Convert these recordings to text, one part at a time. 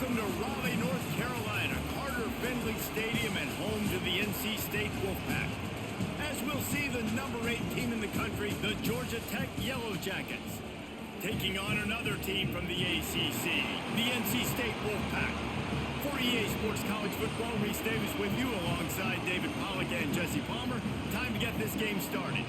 Welcome to Raleigh, North Carolina, Carter Finley Stadium and home to the NC State Wolfpack. As we'll see the number 8 team in the country, the Georgia Tech Yellow Jackets, taking on another team from the ACC, the NC State Wolfpack. For EA Sports College Football, Reese Davis with you alongside David Pollack and Jesse Palmer. Time to get this game started.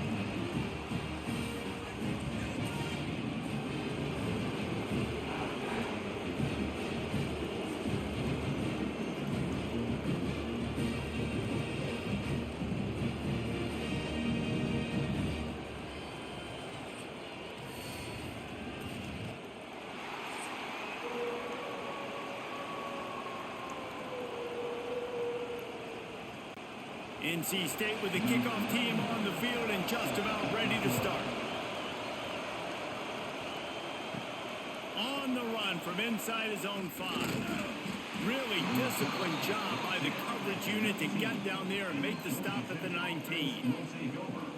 NC State with the kickoff team on the field and just about ready to start. On the run from inside his own 5. Really disciplined job by the coverage unit to get down there and make the stop at the 19.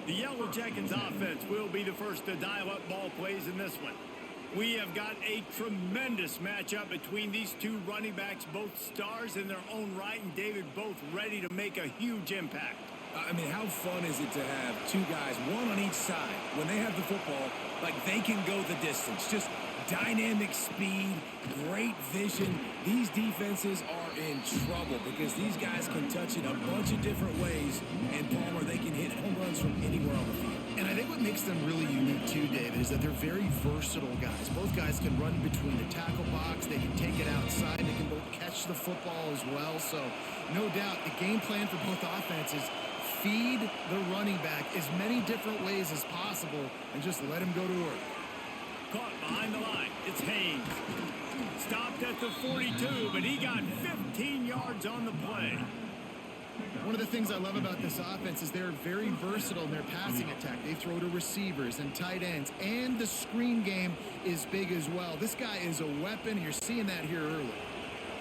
The Yellow Jackets offense will be the first to dial up ball plays in this one. We have got a tremendous matchup between these two running backs, both stars in their own right, and David, both ready to make a huge impact. I mean, how fun is it to have two guys, one on each side, when they have the football, like they can go the distance. Just dynamic speed, great vision. These defenses are in trouble because these guys can touch it a bunch of different ways, and Palmer, they can hit home runs from anywhere on the field. And I think what makes them really unique too, David, is that they're very versatile guys. Both guys can run between the tackle box. They can take it outside. They can both catch the football as well. So no doubt the game plan for both offenses, feed the running back as many different ways as possible and just let him go to work. Caught behind the line. It's Haynes. Stopped at the 42, but he got 15 yards on the play. One of the things I love about this offense is they're very versatile in their passing attack. They throw to receivers and tight ends, and the screen game is big as well. This guy is a weapon, and you're seeing that here early.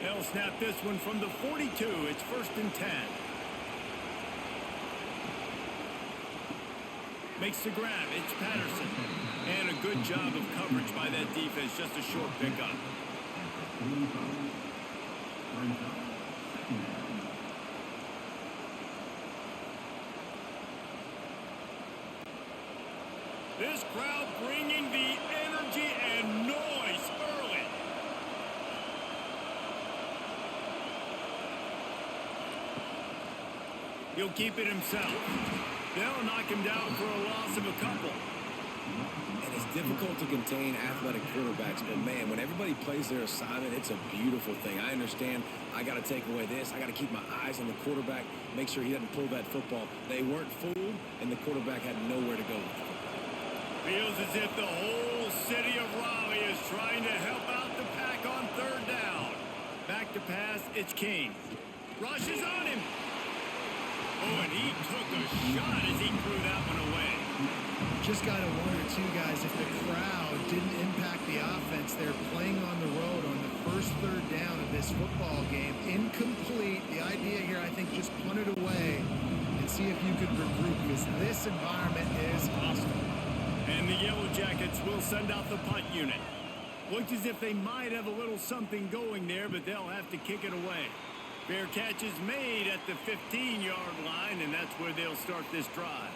They'll snap this one from the 42. It's 1st and 10. Makes the grab. It's Patterson. And a good job of coverage by that defense. Just a short pickup. This crowd bringing the energy and noise early. He'll keep it himself. They'll knock him down for a loss of a couple. And it's difficult to contain athletic quarterbacks, but man, when everybody plays their assignment, it's a beautiful thing. I understand I got to take away this. I got to keep my eyes on the quarterback, make sure he doesn't pull that football. They weren't fooled, and the quarterback had nowhere to go with it. Feels as if the whole city of Raleigh is trying to help out the pack on 3rd down. Back to pass, it's King. Rushes on him. Oh, and he took a shot as he threw that one away. Just got to one or two guys, if the crowd didn't impact the offense, they're playing on the road on the first 3rd down of this football game. Incomplete. The idea here, I think, just punt it away and see if you could regroup because this environment is hostile. And the Yellow Jackets will send out the punt unit. Looks as if they might have a little something going there, but they'll have to kick it away. Fair catch is made at the 15-yard line, and that's where they'll start this drive.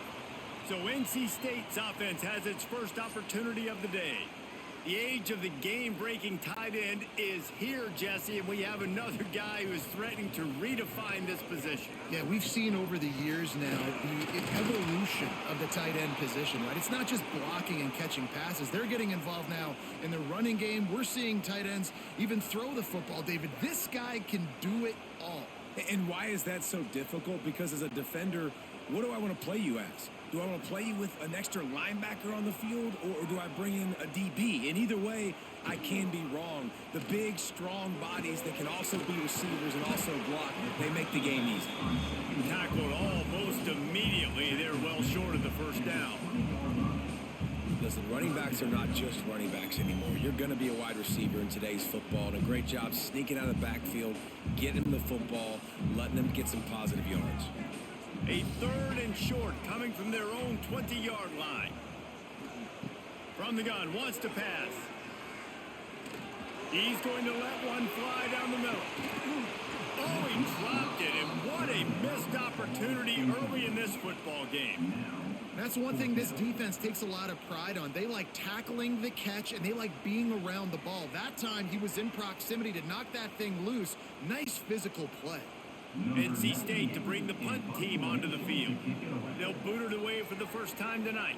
So NC State's offense has its first opportunity of the day. The age of the game-breaking tight end is here, Jesse, and we have another guy who is threatening to redefine this position. Yeah, we've seen over the years now the evolution of the tight end position, right? It's not just blocking and catching passes. They're getting involved now in the running game. We're seeing tight ends even throw the football, David. This guy can do it all. And why is that so difficult? Because as a defender, what do I want to play you as? Do I want to play you with an extra linebacker on the field, or do I bring in a DB? And either way, I can be wrong. The big, strong bodies that can also be receivers and also block, they make the game easy. Tackled almost immediately. They're well short of the 1st down. Listen, running backs are not just running backs anymore. You're going to be a wide receiver in today's football, and a great job sneaking out of the backfield, getting them the football, letting them get some positive yards. A 3rd and short coming from their own 20-yard line. From the gun, wants to pass. He's going to let one fly down the opportunity early in this football game. That's one thing this defense takes a lot of pride on. They like tackling the catch, and they like being around the ball. That time, he was in proximity to knock that thing loose. Nice physical play. NC State to bring the punt team onto the field. They'll boot it away for the first time tonight.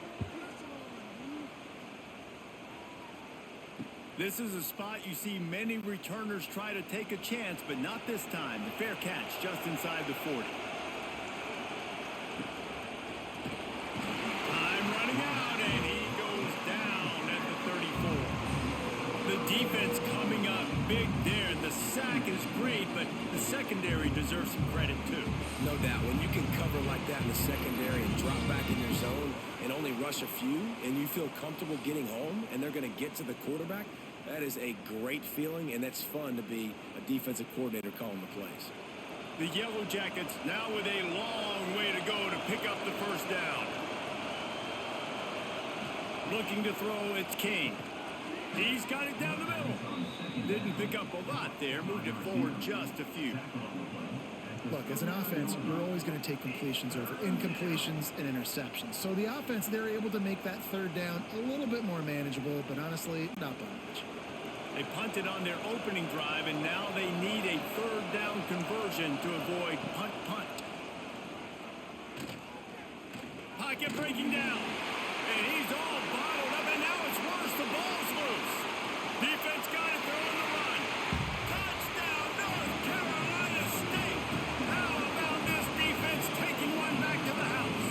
This is a spot you see many returners try to take a chance, but not this time. The fair catch just inside the 40. Time running out, and he goes down at the 34. The defense coming up big there. The sack is great, but the secondary deserves some credit too. No doubt. When you can cover like that in the secondary and drop back in your zone and only rush a few, and you feel comfortable getting home, and they're going to get to the quarterback, that is a great feeling, and that's fun to be a defensive coordinator calling the plays. The Yellow Jackets now with a long way to go to pick up the first down. Looking to throw, it's King. He's got it down the middle. Didn't pick up a lot there, moved it forward just a few. Look, as an offense, you're always going to take completions over incompletions and interceptions. So the offense, they're able to make that third down a little bit more manageable, but honestly, not by much. They punted on their opening drive, and now they need a third down conversion to avoid punt. Pocket breaking down, and he's all bottled up, and now it's worse. The ball's loose. Defense got it, they're on the run. Touchdown, North Carolina State. How about this defense taking one back to the house?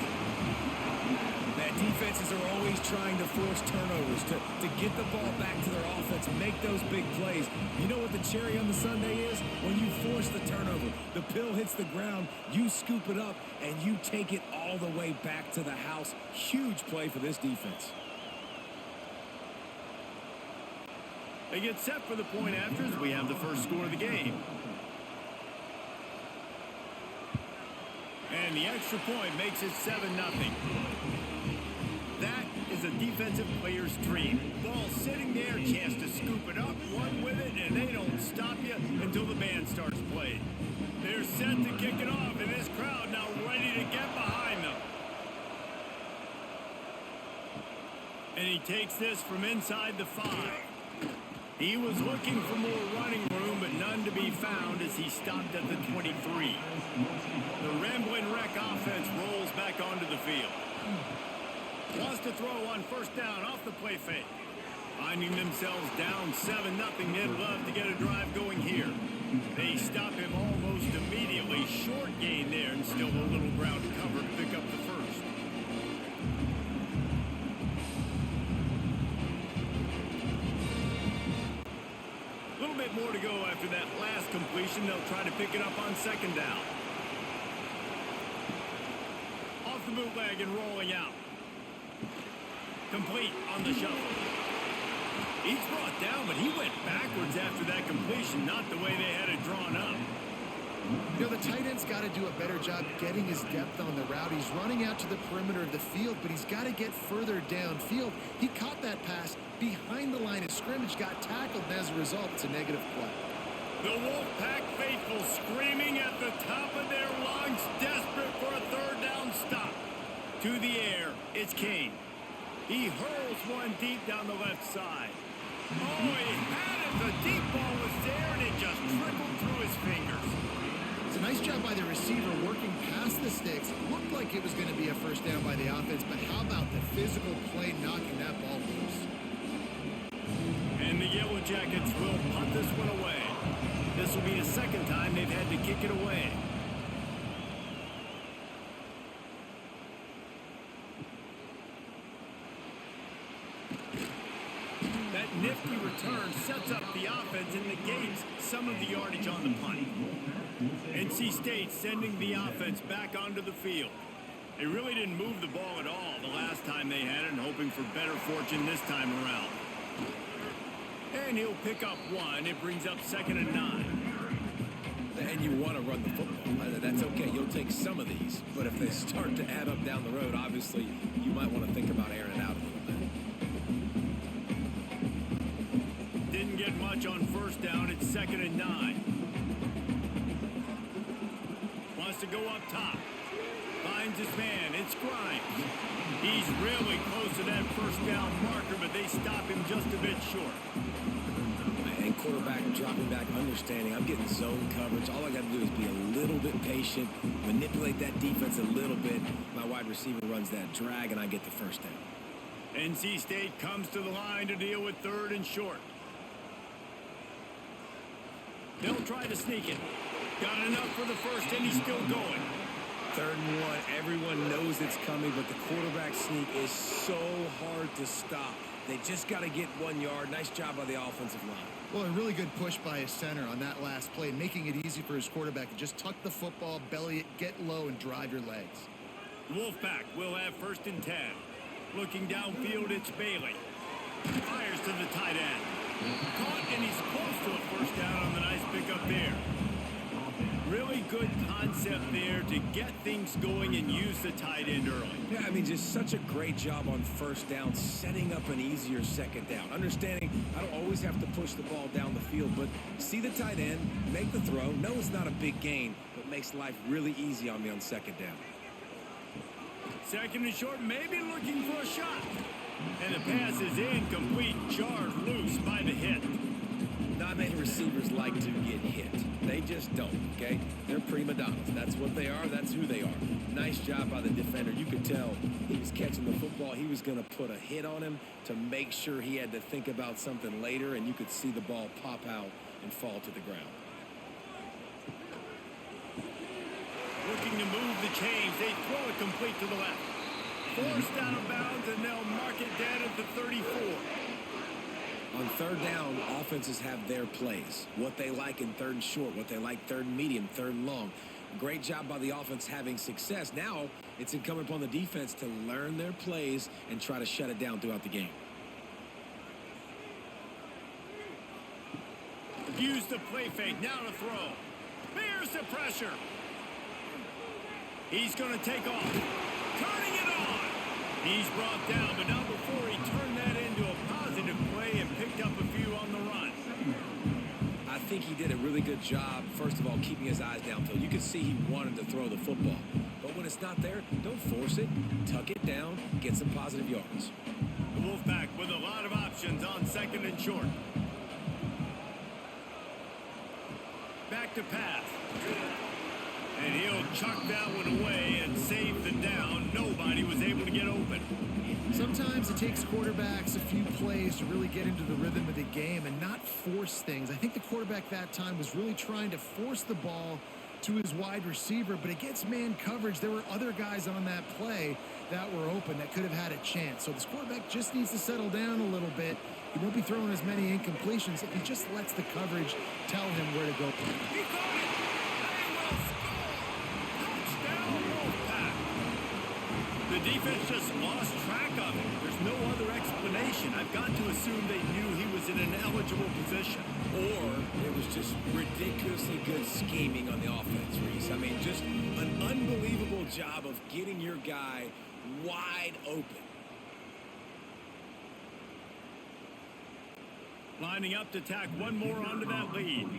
That defenses are always trying to force turnovers, to get the ball back to their offense, make those big plays. You know what the cherry on the sundae is? When you force the turnover, the pill hits the ground, you scoop it up, and you take it all the way back to the house. Huge play for this defense. They get set for the point after as we have the first score of the game. And the extra point makes it 7-0. That is a defensive player's dream. Ball sitting there, chance to scoop it up, run with it, and they don't stop you until the band starts playing. They're set to kick it off, and this crowd now ready to get behind them. And he takes this from inside the 5. He was looking for more running room, but none to be found as he stopped at the 23. The Ramblin' Wreck offense rolls back onto the field. Wants to throw on first down off the play fake. Finding themselves down 7-0, they'd love to get a drive going here. They stop him almost immediately. Short gain there, and still a little ground to cover to pick up the first. A little bit more to go after that last completion. They'll try to pick it up on second down. Off the bootleg and rolling out. Complete on the shuffle. He's brought down, but he went backwards after that completion, not the way they had it drawn up. You know, the tight end's got to do a better job getting his depth on the route. He's running out to the perimeter of the field, but he's got to get further downfield. He caught that pass behind the line of scrimmage, got tackled, and as a result, it's a negative play. The Wolfpack faithful screaming at the top of their lungs, desperate for a third down stop. To the air, it's Kane. He hurls one deep down the left side. Oh, he had it. The deep ball was there, and it just trickled through his fingers. It's a nice job by the receiver working past the sticks. Looked like it was going to be a first down by the offense, but how about the physical play knocking that ball loose? And the Yellow Jackets will punt this one away. This will be the second time they've had to kick it away. That nifty return sets up the offense and negates some of the yardage on the punt. NC State sending the offense back onto the field. They really didn't move the ball at all the last time they had it, and hoping for better fortune this time around. And he'll pick up one. It brings up 2nd and 9. And you want to run the football. That's okay. You'll take some of these. But if they start to add up down the road, obviously, you might want to think about airing it out a little bit. Didn't get much on first down. It's 2nd and 9. Wants to go up top. Finds his man. It's Grimes. He's really close to that first down marker, but they stop him just a bit short. And quarterback dropping back, understanding I'm getting zone coverage. All I got to do is be a little bit patient, manipulate that defense a little bit. My wide receiver runs that drag, and I get the first down. NC State comes to the line to deal with 3rd and short. They'll try to sneak it. Got enough for the first, and he's still going. 3rd and 1. Everyone knows it's coming, but the quarterback sneak is so hard to stop. They just got to get 1 yard. Nice job by the offensive line. Well, a really good push by his center on that last play, making it easy for his quarterback to just tuck the football, belly it, get low, and drive your legs. Wolfpack will have 1st and 10. Looking downfield, it's Bailey. Fires to the tight end. Caught, and he's close to a first down on the nice pickup there. Really good concept there to get things going and use the tight end early. Yeah, I mean, just such a great job on first down, setting up an easier second down. Understanding I don't always have to push the ball down the field, but see the tight end, make the throw. No, it's not a big gain, but makes life really easy on me on second down. 2nd and short, maybe looking for a shot. And the pass is incomplete, jarred loose by the hit. Not many receivers like to get hit. They just don't, okay? They're prima donnas. That's what they are. That's who they are. Nice job by the defender. You could tell he was catching the football. He was going to put a hit on him to make sure he had to think about something later, and you could see the ball pop out and fall to the ground. Looking to move the chains. They throw it complete to the left. Forced out of bounds, and they'll mark it down at the 34. On 3rd down, offenses have their plays. What they like in 3rd and short, what they like 3rd and medium, 3rd and long. Great job by the offense having success. Now it's incumbent upon the defense to learn their plays and try to shut it down throughout the game. Use the play fake. Now to throw. Here's the pressure. He's going to take off. Turning it on. He's brought down, but not before he turned that into a positive play and picked up a few on the run. I think he did a really good job, first of all, keeping his eyes downfield. You could see he wanted to throw the football. But when it's not there, don't force it. Tuck it down. Get some positive yards. The Wolfpack with a lot of options on 2nd and short. Back to pass. And he'll chuck that one away and save the down. Nobody was able to get open. Sometimes it takes quarterbacks a few plays to really get into the rhythm of the game and not force things. I think the quarterback that time was really trying to force the ball to his wide receiver, but against man coverage, there were other guys on that play that were open that could have had a chance. So this quarterback just needs to settle down a little bit. He won't be throwing as many incompletions if he just lets the coverage tell him where to go. He caught it. They will score. Touchdown, Wolfpack. The defense just lost track of him. There's no other explanation. I've got to assume they knew he was in an eligible position. Or it was just ridiculously good scheming on the offense, Reese. I mean, just an unbelievable job of getting your guy wide open. Lining up to tack one more onto that lead.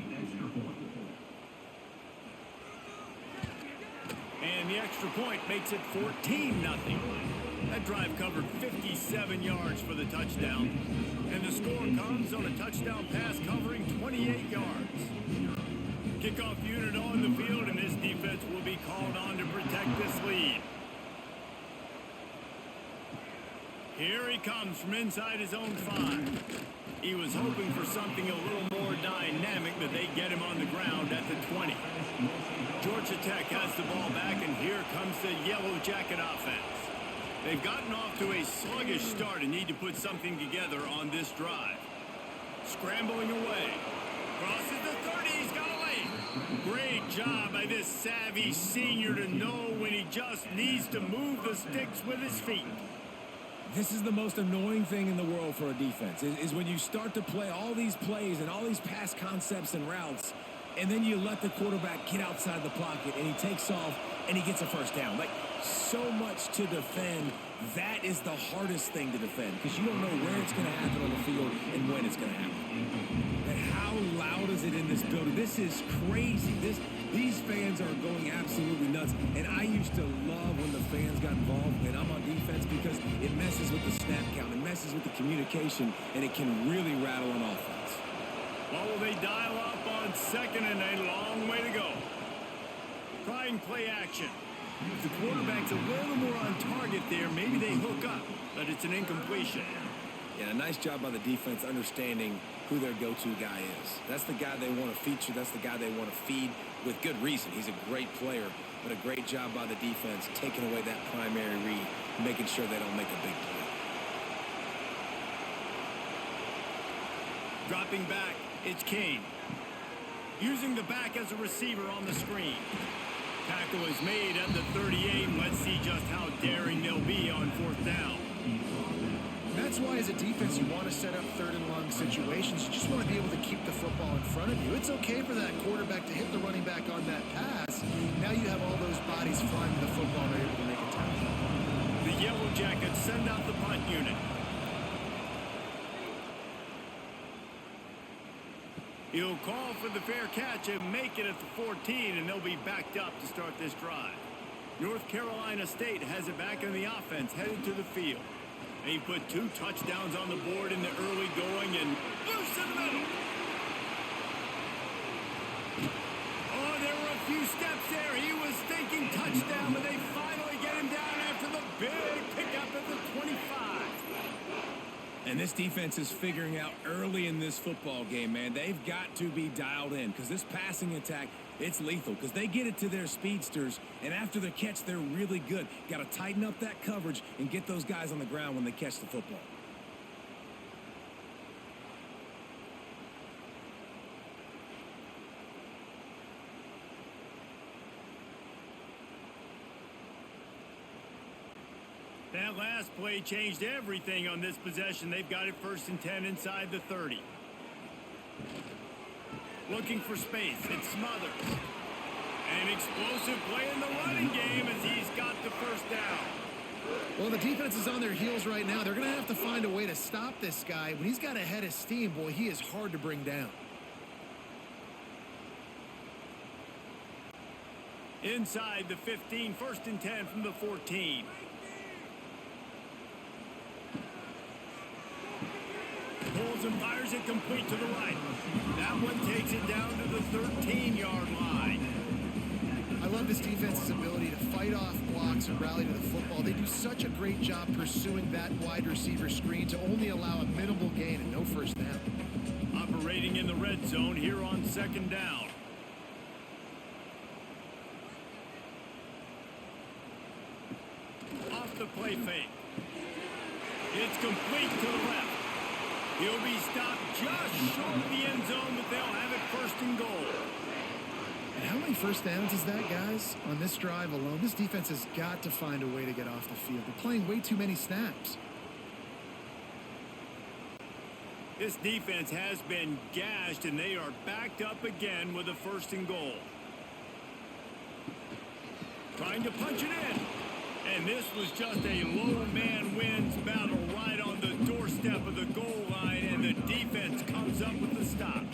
And the extra point makes it 14-0. That drive covered 57 yards for the touchdown. And the score comes on a touchdown pass covering 28 yards. Kickoff unit on the field, and this defense will be called on to protect this lead. Here he comes from inside his own 5. He was hoping for something a little more dynamic, but they get him on the ground at the 20. Georgia Tech has the ball back, and here comes the Yellow Jacket offense. They've gotten off to a sluggish start and need to put something together on this drive. Scrambling away. Crosses the 30. He's got a lane. Great job by this savvy senior to know when he just needs to move the sticks with his feet. This is the most annoying thing in the world for a defense, is when you start to play all these plays and all these pass concepts and routes, and then you let the quarterback get outside the pocket, and he takes off, and he gets a first down. Like, so much to defend That is the hardest thing to defend because you don't know where it's going to happen on the field and when it's going to happen. And how loud is it in this building? This is crazy. These fans are going absolutely nuts. And I used to love when the fans got involved and I'm on defense because it messes with the snap count, it messes with the communication, and it can really rattle on offense. Well, will they dial up on second and a long way to go? Trying play action. If the quarterback's a little more on target there, maybe they hook up, but it's an incompletion. Yeah, a nice job by the defense understanding who their go-to guy is. That's the guy they want to feature. That's the guy they want to feed with good reason. He's a great player, but a great job by the defense taking away that primary read, making sure they don't make a big play. Dropping back, it's Kane. Using the back as a receiver on the screen. Tackle is made at the 38. Let's see just how daring they'll be on fourth down. That's why, as a defense, you want to set up third and long situations. You just want to be able to keep the football in front of you. It's okay for that quarterback to hit the running back on that pass. Now you have all those bodies flying to the football and are able to make a tackle. The Yellow Jackets send out the punt unit. He'll call for the fair catch and make it at the 14, and they'll be backed up to start this drive. North Carolina State has it back in the offense, headed to the field. They put 2 touchdowns on the board in the early going and loose in the middle. Oh, there were a few steps there. He was thinking touchdown, but they finally get him down after the big pickup at the 25. And this defense is figuring out early in this football game, man. They've got to be dialed in because this passing attack, it's lethal because they get it to their speedsters, and after the catch, they're really good. Got to tighten up that coverage and get those guys on the ground when they catch the football. That last play changed everything on this possession. They've got it 1st and 10 inside the 30. Looking for space. It's Smothers. An explosive play in the running game as he's got the first down. Well, the defense is on their heels right now. They're going to have to find a way to stop this guy. When he's got a head of steam, boy, he is hard to bring down. Inside the 15, 1st and 10 from the 14. Pulls and fires it complete to the right. That one takes it down to the 13-yard line. I love this defense's ability to fight off blocks and rally to the football. They do such a great job pursuing that wide receiver screen to only allow a minimal gain and no first down. Operating in the red zone here on 2nd down. Off the play fake. It's complete to the left. He'll be stopped just short of the end zone, but they'll have it 1st and goal. And how many first downs is that, guys? On this drive alone, this defense has got to find a way to get off the field. They're playing way too many snaps. This defense has been gashed, and they are backed up again with a 1st and goal. Trying to punch it in. And this was just a low man wins battle right on the doorstep of the goal line, and the defense comes up with the stop.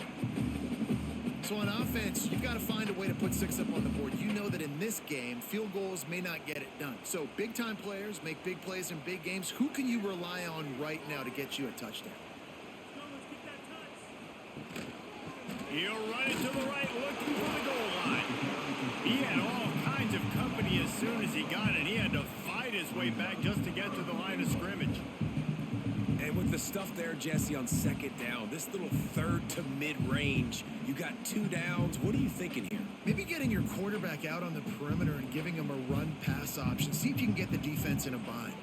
So on offense, you've got to find a way to put 6 up on the board. You know that in this game, field goals may not get it done. So big-time players make big plays in big games. Who can you rely on right now to get you a touchdown? He'll run it to the right, looking for the goal line. He had all kinds of company as soon as he got it. He had to fight his way back just to get to the line of scrimmage. And with the stuff there, Jesse, on 2nd down, this little 3rd to mid-range, you got 2 downs. What are you thinking here? Maybe getting your quarterback out on the perimeter and giving him a run-pass option. See if you can get the defense in a bind.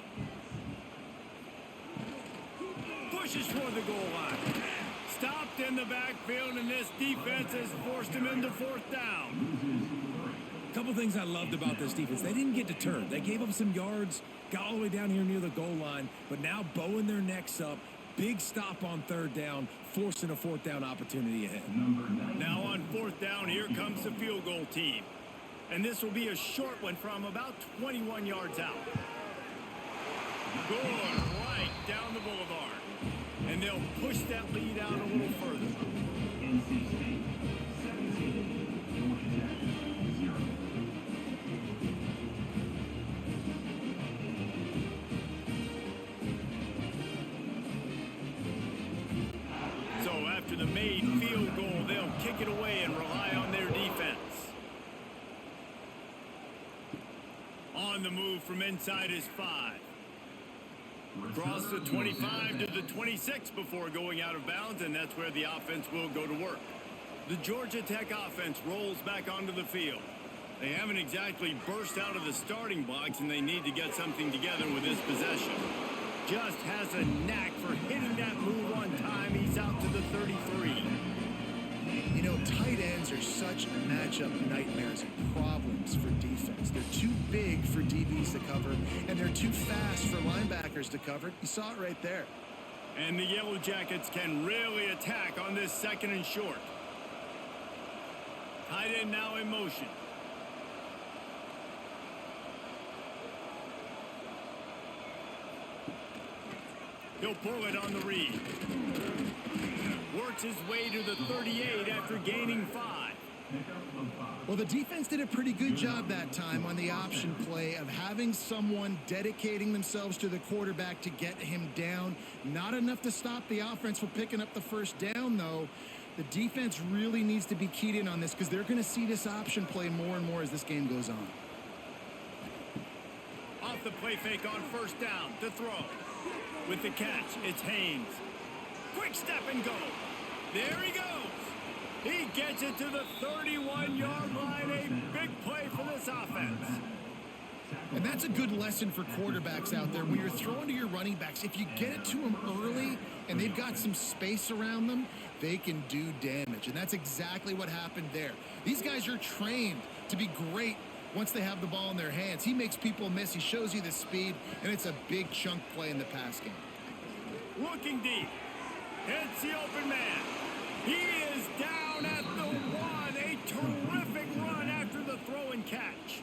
Pushes toward the goal line. Stopped in the backfield, and this defense has forced him into 4th down. A couple things I loved about this defense. They didn't get deterred. They gave up some yards, got all the way down here near the goal line, but now bowing their necks up, big stop on 3rd down, forcing a 4th down opportunity ahead. Now on 4th down, here comes the field goal team. And this will be a short one from about 21 yards out. Good, right down the boulevard. And they'll push that lead out a little further. NC State 17, Georgia Tech 0. So after the made field goal, they'll kick it away and rely on their defense. On the move from inside is 5. Across the 25 to the 26 before going out of bounds, and that's where the offense will go to work. The Georgia Tech offense rolls back onto the field. They haven't exactly burst out of the starting blocks, and they need to get something together with this possession. Just has a knack for hitting that move on time. He's out to the 33. You know, tight ends are such matchup nightmares and problems for defense. They're too big for DBs to cover, and they're too fast for linebackers to cover. You saw it right there. And the Yellow Jackets can really attack on this second and short. Tight end now in motion. He'll pull it on the read. Works his way to the 38 after gaining 5. Well, the defense did a pretty good job that time on the option play of having someone dedicating themselves to the quarterback to get him down. Not enough to stop the offense from picking up the first down, though. The defense really needs to be keyed in on this because they're going to see this option play more and more as this game goes on. Off the play fake on first down to throw. With the catch, it's Haynes. Quick step and go. There he goes. He gets it to the 31-yard line. A big play for this offense. And that's a good lesson for quarterbacks out there. When you're throwing to your running backs, if you get it to them early and they've got some space around them, they can do damage. And that's exactly what happened there. These guys are trained to be great once they have the ball in their hands. He makes people miss. He shows you the speed, and it's a big chunk play in the pass game. Looking deep. Hits the open man. He is down at the 1. A terrific run after the throw and catch.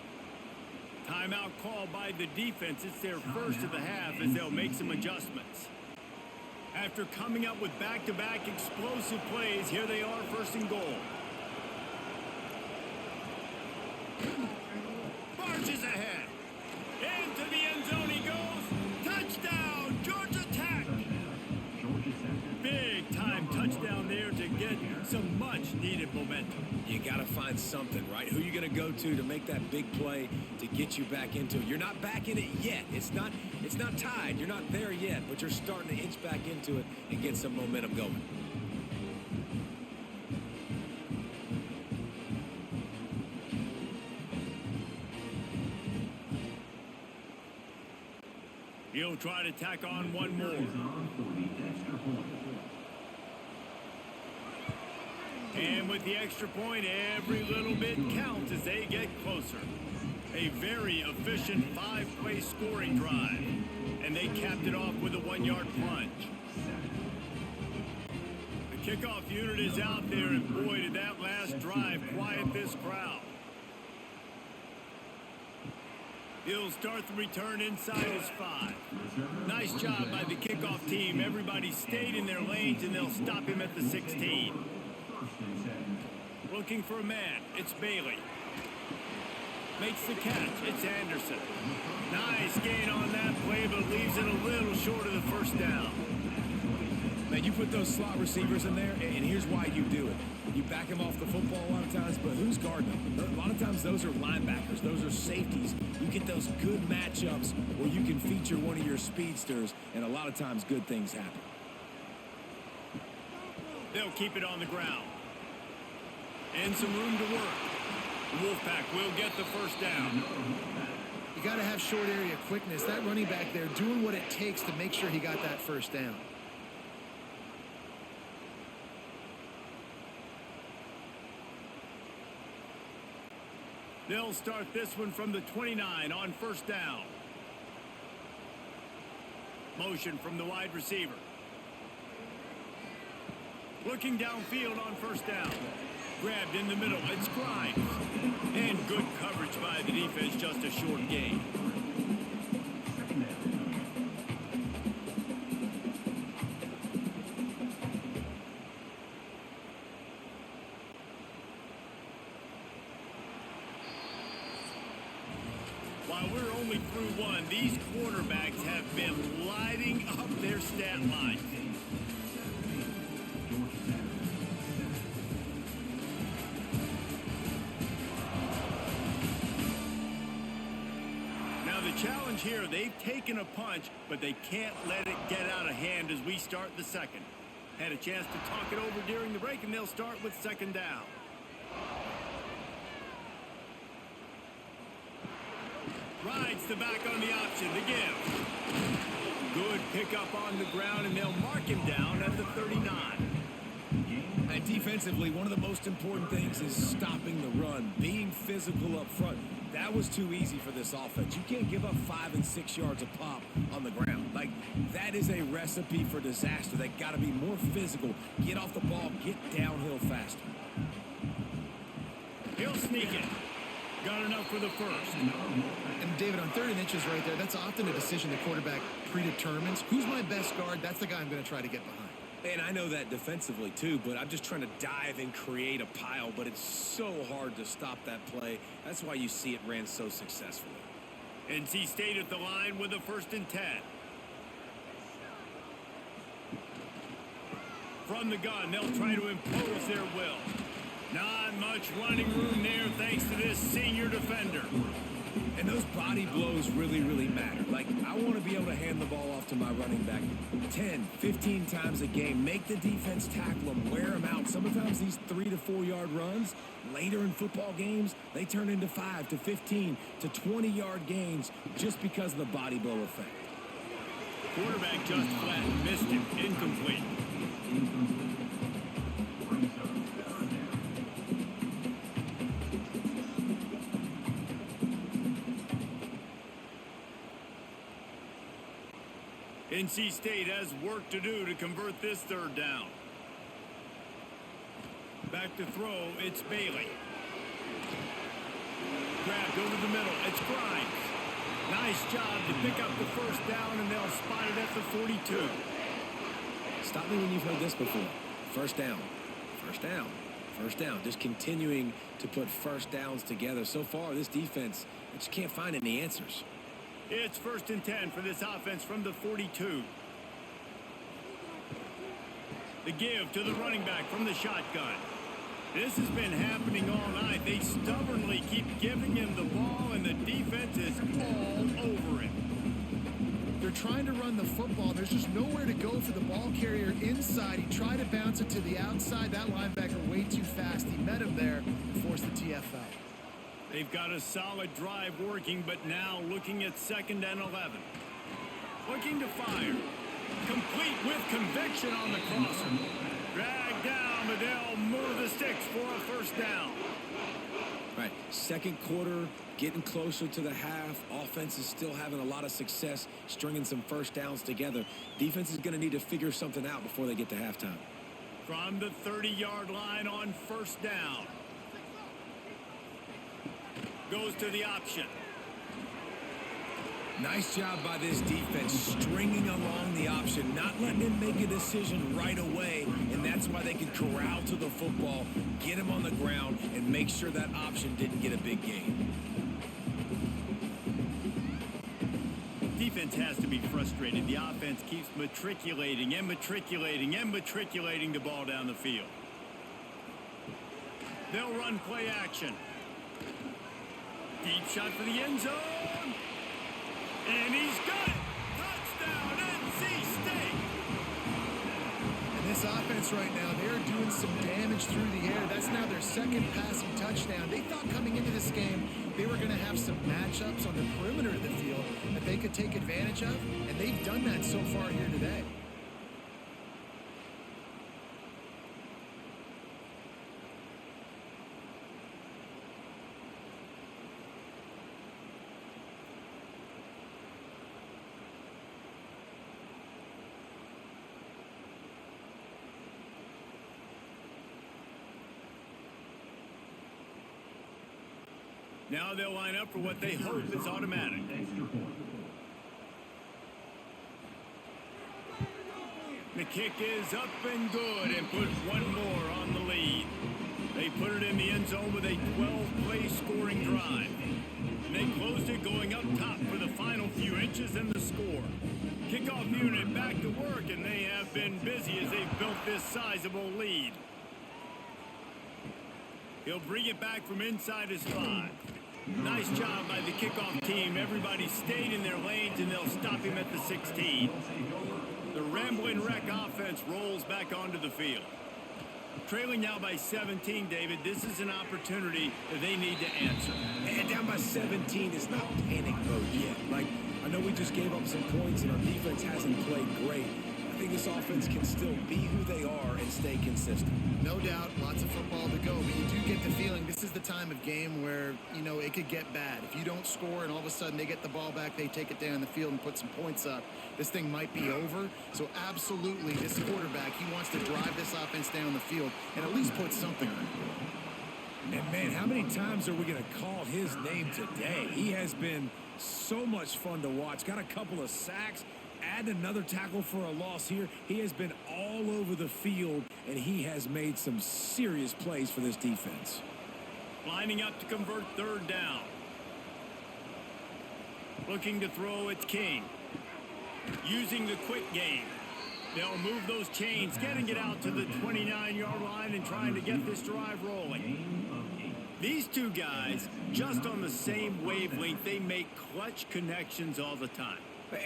Timeout called by the defense. It's their first of the half as they'll make some adjustments. After coming up with back-to-back explosive plays, here they are, first and goal. Marches ahead. Into the end zone he goes. Touchdown, Georgia Tech. Big-time touchdown there to get some much-needed momentum. You got to find something, right? Who you going to go to make that big play to get you back into it? You're not back in it yet. It's not tied. You're not there yet, but you're starting to inch back into it and get some momentum going. He'll try to tack on one more. And with the extra point, every little bit counts as they get closer. A very efficient 5-play scoring drive. And they capped it off with a 1-yard plunge. The kickoff unit is out there, and boy, did that last drive quiet this crowd. He'll start the return inside his 5. Nice job by the kickoff team. Everybody stayed in their lanes, and they'll stop him at the 16. Looking for a man. It's Bailey. Makes the catch. It's Anderson. Nice gain on that play, but leaves it a little short of the first down. Man, you put those slot receivers in there, and here's why you do it. You back them off the football a lot of times, but who's guarding them? A lot of times those are linebackers. Those are safeties. You get those good matchups where you can feature one of your speedsters, and a lot of times good things happen. They'll keep it on the ground. And some room to work. The Wolfpack will get the first down. You got to have short area quickness. That running back there doing what it takes to make sure he got that first down. They'll start this one from the 29 on first down. Motion from the wide receiver. Looking downfield on first down. Grabbed in the middle. It's Grimes. And good coverage by the defense. Just a short gain. while we're only through one, these quarterbacks have been lighting up their stat lines. Now the challenge here, they've taken a punch, but they can't let it get out of hand as we start the second. Had a chance to talk it over during the break, and they'll start with second down. Rides the back on the option, the give. Good pickup on the ground, and they'll mark him down at the 39. And defensively, one of the most important things is stopping the run, being physical up front. That was too easy for this offense. You can't give up 5 and 6 yards a pop on the ground. Like, that is a recipe for disaster. They got to be more physical, get off the ball, get downhill faster. He'll sneak it. Got enough for the first. And David, on 3rd and inches right there, that's often a decision the quarterback predetermines. Who's my best guard? That's the guy I'm going to try to get behind. And I know that defensively too, but I'm just trying to dive and create a pile, but it's so hard to stop that play. That's why you see it ran so successfully. NC State at the line with a 1st and 10. From the gun, they'll try to impose their will. Not much running room there thanks to this senior defender. And those body blows really, really matter. Like, I want to be able to hand the ball off to my running back 10, 15 times a game. Make the defense tackle them, wear them out. Sometimes these 3 to 4 yard runs, later in football games, they turn into 5 to 15 to 20 yard gains just because of the body blow effect. Quarterback just flat missed him. Incomplete. NC State has work to do to convert this 3rd down. Back to throw, it's Bailey. Grabbed over the middle, it's Grimes. Nice job to pick up the 1st down, and they'll spot it at the 42. Stop me when you've heard this before. 1st down, 1st down, 1st down. Just continuing to put 1st downs together. So far, this defense, I just can't find any answers. It's 1st and 10 for this offense from the 42. The give to the running back from the shotgun. This has been happening all night. They stubbornly keep giving him the ball, and the defense is all over him. They're trying to run the football. There's just nowhere to go for the ball carrier inside. He tried to bounce it to the outside. That linebacker way too fast. He met him there and forced the TFL. They've got a solid drive working, but now looking at 2nd and 11. Looking to fire. Complete with conviction on the crosser. Dragged down, but they'll move the sticks for a 1st down. Right, 2nd quarter, getting closer to the half. Offense is still having a lot of success stringing some 1st downs together. Defense is going to need to figure something out before they get to halftime. From the 30-yard line on 1st down. Goes to the option. Nice job by this defense, stringing along the option, not letting him make a decision right away, and that's why they could corral to the football, get him on the ground, and make sure that option didn't get a big gain. Defense has to be frustrated. The offense keeps matriculating and matriculating and matriculating the ball down the field. They'll run play action. Deep shot for the end zone. And he's got it. Touchdown, NC State. And this offense right now, they're doing some damage through the air. That's now their 2nd passing touchdown. They thought coming into this game they were going to have some matchups on the perimeter of the field that they could take advantage of, and they've done that so far here today. Now they'll line up for what they hope is automatic. The kick is up and good, and puts one more on the lead. They put it in the end zone with a 12-play scoring drive. And they closed it going up top for the final few inches and the score. Kickoff unit back to work, and they have been busy as they've built this sizable lead. He'll bring it back from inside his 5. Nice job by the kickoff team. Everybody stayed in their lanes, and they'll stop him at the 16. The Ramblin' Wreck offense rolls back onto the field. Trailing now by 17, David. This is an opportunity that they need to answer. And down by 17, it's not panic mode yet. Like, I know we just gave up some points, and our defense hasn't played great. I think this offense can still be who they are and stay consistent. No doubt, lots of football to go, but you do get the feeling this is the time of game where, you know, it could get bad. If you don't score and all of a sudden they get the ball back, they take it down the field and put some points up, this thing might be over. So absolutely, this quarterback, he wants to drive this offense down the field and at least put something on it. And, man, how many times are we going to call his name today? He has been so much fun to watch. Got a couple of sacks. Add another tackle for a loss here. He has been all over the field, and he has made some serious plays for this defense. Lining up to convert third down. Looking to throw, it's King. Using the quick game. They'll move those chains, getting it out to the 29-yard line and trying to get this drive rolling. These two guys, just on the same wavelength, they make clutch connections all the time.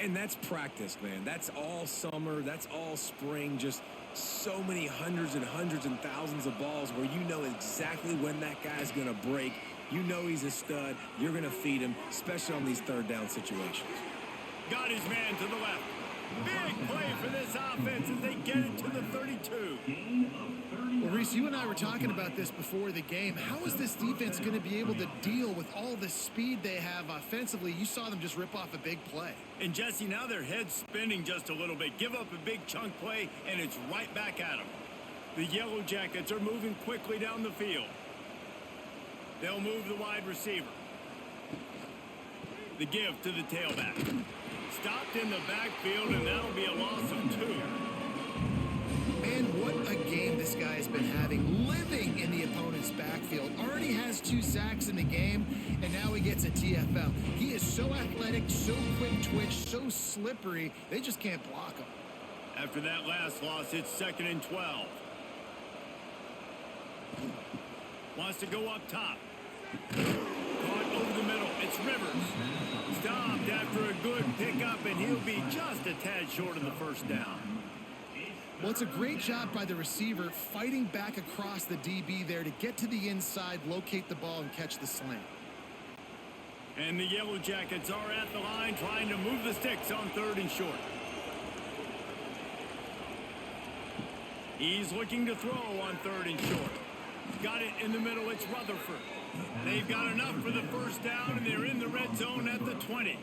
And that's practice, man. That's all summer. That's all spring. Just so many hundreds and thousands of balls where you know exactly when that guy's going to break. You know he's a stud. You're going to feed him, especially on these third down situations. Got his man to the left. Big play for this offense as they get it to the 32. Well, Reese, you and I were talking about this before the game. How is this defense going to be able to deal with all the speed they have offensively? You saw them just rip off a big play. And, Jesse, now their head's spinning just a little bit. Give up a big chunk play, and it's right back at them. The Yellow Jackets are moving quickly down the field. They'll move the wide receiver. The give to the tailback. Stopped in the backfield, and that'll be a loss of 2. Man, what a game this guy has been having, living in the opponent's backfield. Already has 2 sacks in the game, and now he gets a TFL. He is so athletic, so quick twitch, so slippery, they just can't block him. After that last loss, it's 2nd and 12. Wants to go up top. Caught over the middle. It's Rivers. Stopped after a good pickup, and he'll be just a tad short of the first down. Well, it's a great job by the receiver fighting back across the DB there to get to the inside, locate the ball, and catch the slant. And the Yellow Jackets are at the line trying to move the sticks on 3rd and short. He's looking to throw on 3rd and short. Got it in the middle. It's Rutherford. They've got enough for the first down, and they're in the red zone at the 20.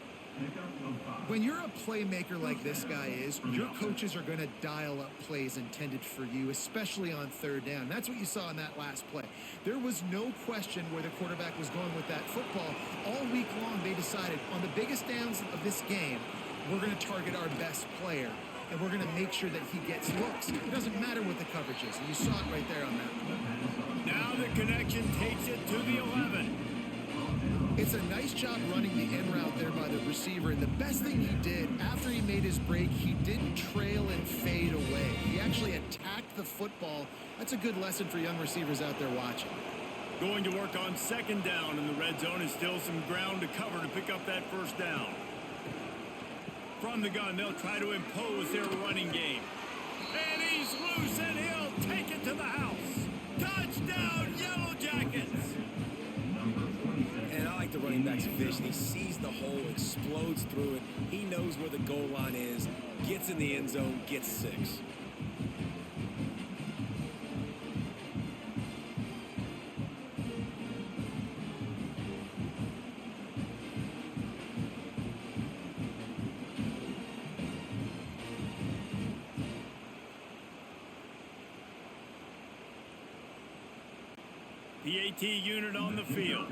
When you're a playmaker like this guy is, your coaches are going to dial up plays intended for you, especially on 3rd down. That's what you saw in that last play. There was no question where the quarterback was going with that football. All week long, they decided on the biggest downs of this game, we're going to target our best player, and we're going to make sure that he gets looks. It doesn't matter what the coverage is, and you saw it right there on that play. Now the connection takes it to the 11. It's a nice job running the in route there by the receiver, and the best thing he did after he made his break, he didn't trail and fade away. He actually attacked the football. That's a good lesson for young receivers out there watching. Going to work on 2nd down in the red zone, and still some ground to cover to pick up that first down. From the gun, they'll try to impose their running game. And he's loose, and he'll take it to the house. Touchdown, Yellow Jackets! And I like the running back's vision. He sees the hole, explodes through it. He knows where the goal line is, gets in the end zone, gets 6. The AT unit on the field.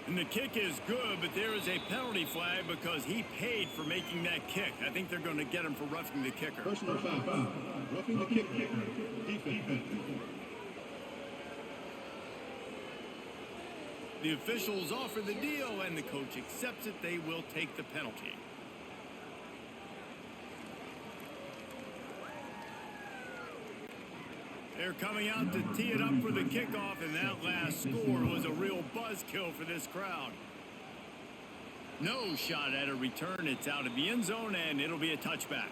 And And the kick is good, but there is a penalty flag because he paid for making that kick. I think they're going to get him for roughing the kicker. Personal foul. Roughing the kicker. Defense. The officials offer the deal, and the coach accepts it. They will take the penalty. They're coming out to tee it up for the kickoff, and that last score was a real buzzkill for this crowd. No shot at a return. It's out of the end zone, and it'll be a touchback.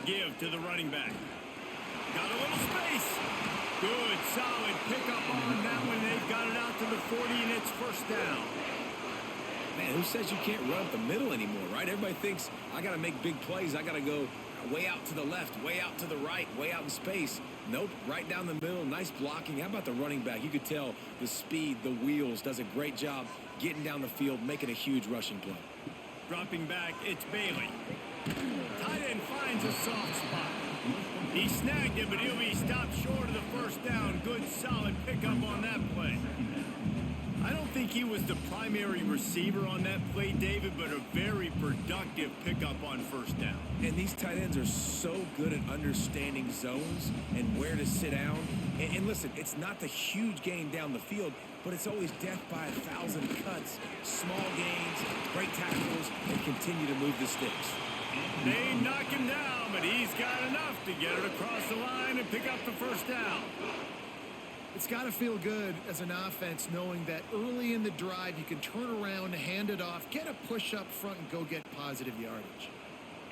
Give to the running back. Got a little space. Good, solid pickup on that one. They've got it out to the 40, and it's first down. Man, who says you can't run up the middle anymore, right? Everybody thinks, I got to make big plays. I got to go way out to the left, way out to the right, way out in space. Nope, right down the middle. Nice blocking. How about the running back? You could tell the speed, the wheels, does a great job getting down the field, making a huge rushing play. Dropping back, it's Bailey. Tight end finds a soft spot. He snagged it, but he'll be stopped short of the first down. Good, solid pickup on that play. I don't think he was the primary receiver on that play, David, but a very productive pickup on first down. And these tight ends are so good at understanding zones and where to sit down. And listen, it's not the huge gain down the field, but it's always death by 1,000 cuts, small gains, great tackles, and continue to move the sticks. They knock him down, but he's got enough to get it across the line and pick up the first down. It's got to feel good as an offense knowing that early in the drive you can turn around, hand it off, get a push up front, and go get positive yardage.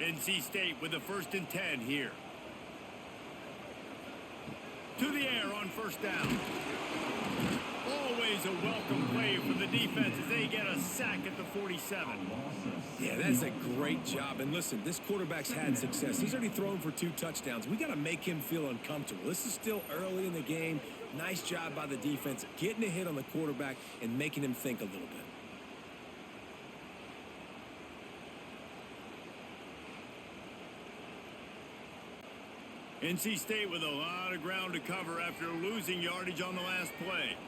NC State with a 1st and 10 here. To the air on first down. Always a welcome play for the defense as they get a sack at the 47. Yeah, that's a great job. And listen, this quarterback's had success. He's already thrown for 2 touchdowns. We got to make him feel uncomfortable. This is still early in the game. Nice job by the defense, getting a hit on the quarterback and making him think a little bit. NC State with a lot of ground to cover after losing yardage on the last play.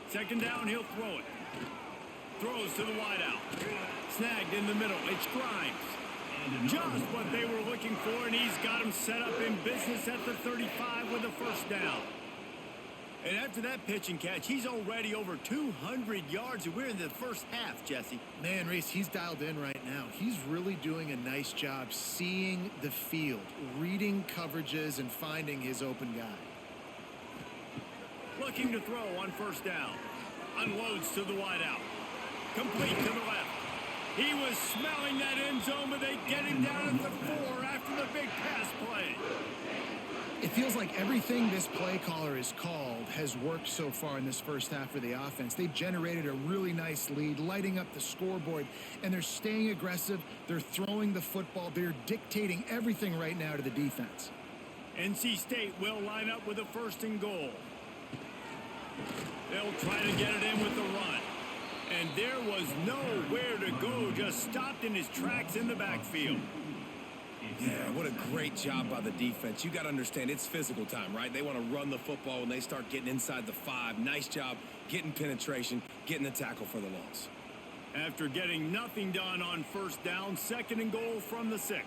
Second down, he'll throw it. Throws to the wideout. Snagged in the middle. It's Grimes. Just what they were looking for, and he's got him set up in business at the 35 with a first down. And after that pitch and catch, he's already over 200 yards, and we're in the first half, Jesse. Man, Reese, he's dialed in right now. He's really doing a nice job seeing the field, reading coverages, and finding his open guy. Looking to throw on first down. Unloads to the wideout. Complete to the left. He was smelling that end zone, but they get him down at the 4 after the big pass play. It feels like everything this play caller has called has worked so far in this first half for the offense. They've generated a really nice lead, lighting up the scoreboard, and they're staying aggressive. They're throwing the football. They're dictating everything right now to the defense. NC State will line up with a 1st and goal. They'll try to get it in with the run. And there was nowhere to go, just stopped in his tracks in the backfield. Yeah, what a great job by the defense. You got to understand, it's physical time, right? They want to run the football when they start getting inside the 5. Nice job getting penetration, getting the tackle for the loss. After getting nothing done on first down, 2nd and goal from the 6.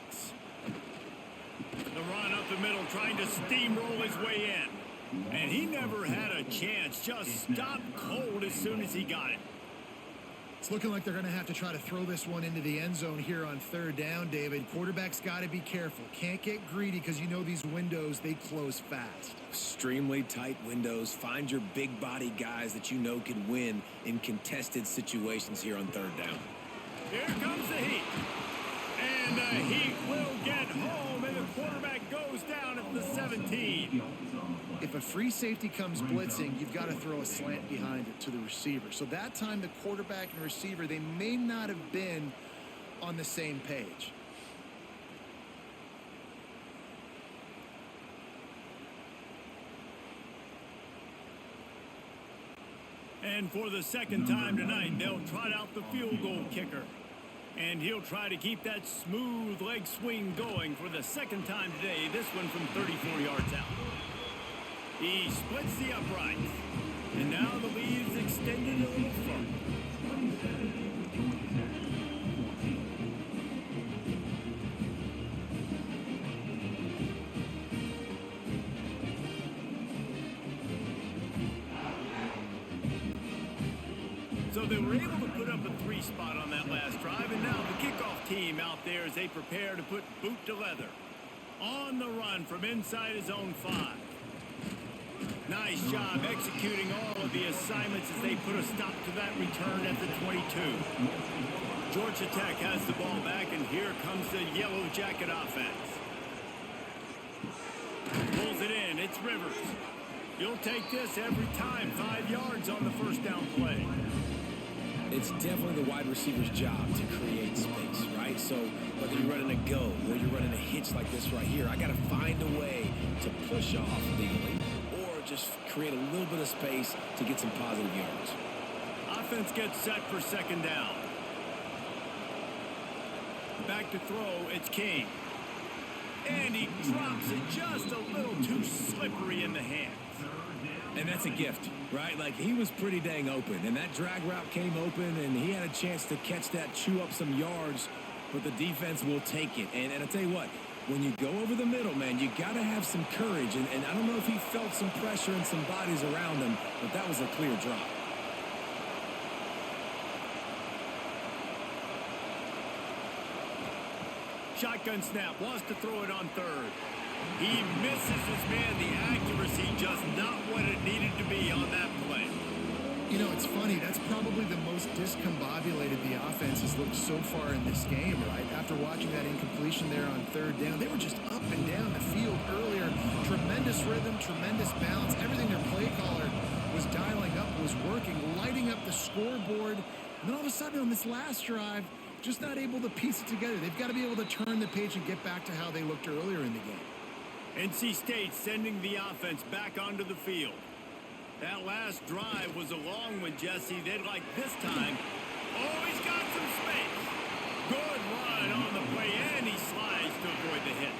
The run up the middle, trying to steamroll his way in. And he never had a chance, just stopped cold as soon as he got it. It's looking like they're going to have to try to throw this one into the end zone here on 3rd down, David. Quarterback's got to be careful. Can't get greedy because you know these windows, they close fast. Extremely tight windows. Find your big body guys that you know can win in contested situations here on 3rd down. Here comes the heat. And the heat will get home, and the quarterback goes down at the 17. If a free safety comes blitzing, you've got to throw a slant behind it to the receiver. So that time the quarterback and receiver, they may not have been on the same page. And for the 2nd time tonight, they'll trot out the field goal kicker. And he'll try to keep that smooth leg swing going for the second time today, this one from 34 yards out. He splits the uprights. And now the lead is extended a little further. So they were able to put up a 3 spot on that last drive, and now the kickoff team out there as they prepare to put boot to leather. On the run from inside his own 5. Nice job executing all of the assignments as they put a stop to that return at the 22. Georgia Tech has the ball back, and here comes the Yellow Jacket offense. Pulls it in. It's Rivers. You'll take this every time. 5 yards on the first down play. It's definitely the wide receiver's job to create space, right? So whether you're running a go or you're running a hitch like this right here, I got to find a way to push off legally or just create a little bit of space to get some positive yards. Offense gets set for second down. Back to throw, it's King. And he drops it just a little too slippery in the hands. And that's a gift, right? Like, he was pretty dang open, and that drag route came open, and he had a chance to catch that, chew up some yards, but the defense will take it. And I tell you what, when you go over the middle, man, you got to have some courage, and I don't know if he felt some pressure and some bodies around him, but that was a clear drop. Shotgun snap, wants to throw it on third. He misses his man. The accuracy just not what it needed to be on that play. You know, it's funny. That's probably the most discombobulated the offense has looked so far in this game, right? After watching that incompletion there on third down, they were just up and down the field earlier. Tremendous rhythm, tremendous balance. Everything their play caller was dialing up was working, lighting up the scoreboard. And then all of a sudden on this last drive, just not able to piece it together. They've got to be able to turn the page and get back to how they looked earlier in the game. NC State sending the offense back onto the field. That last drive was a long one, Jesse. They'd like this time. Oh, he's got some space. Good run on the play, and he slides to avoid the hit.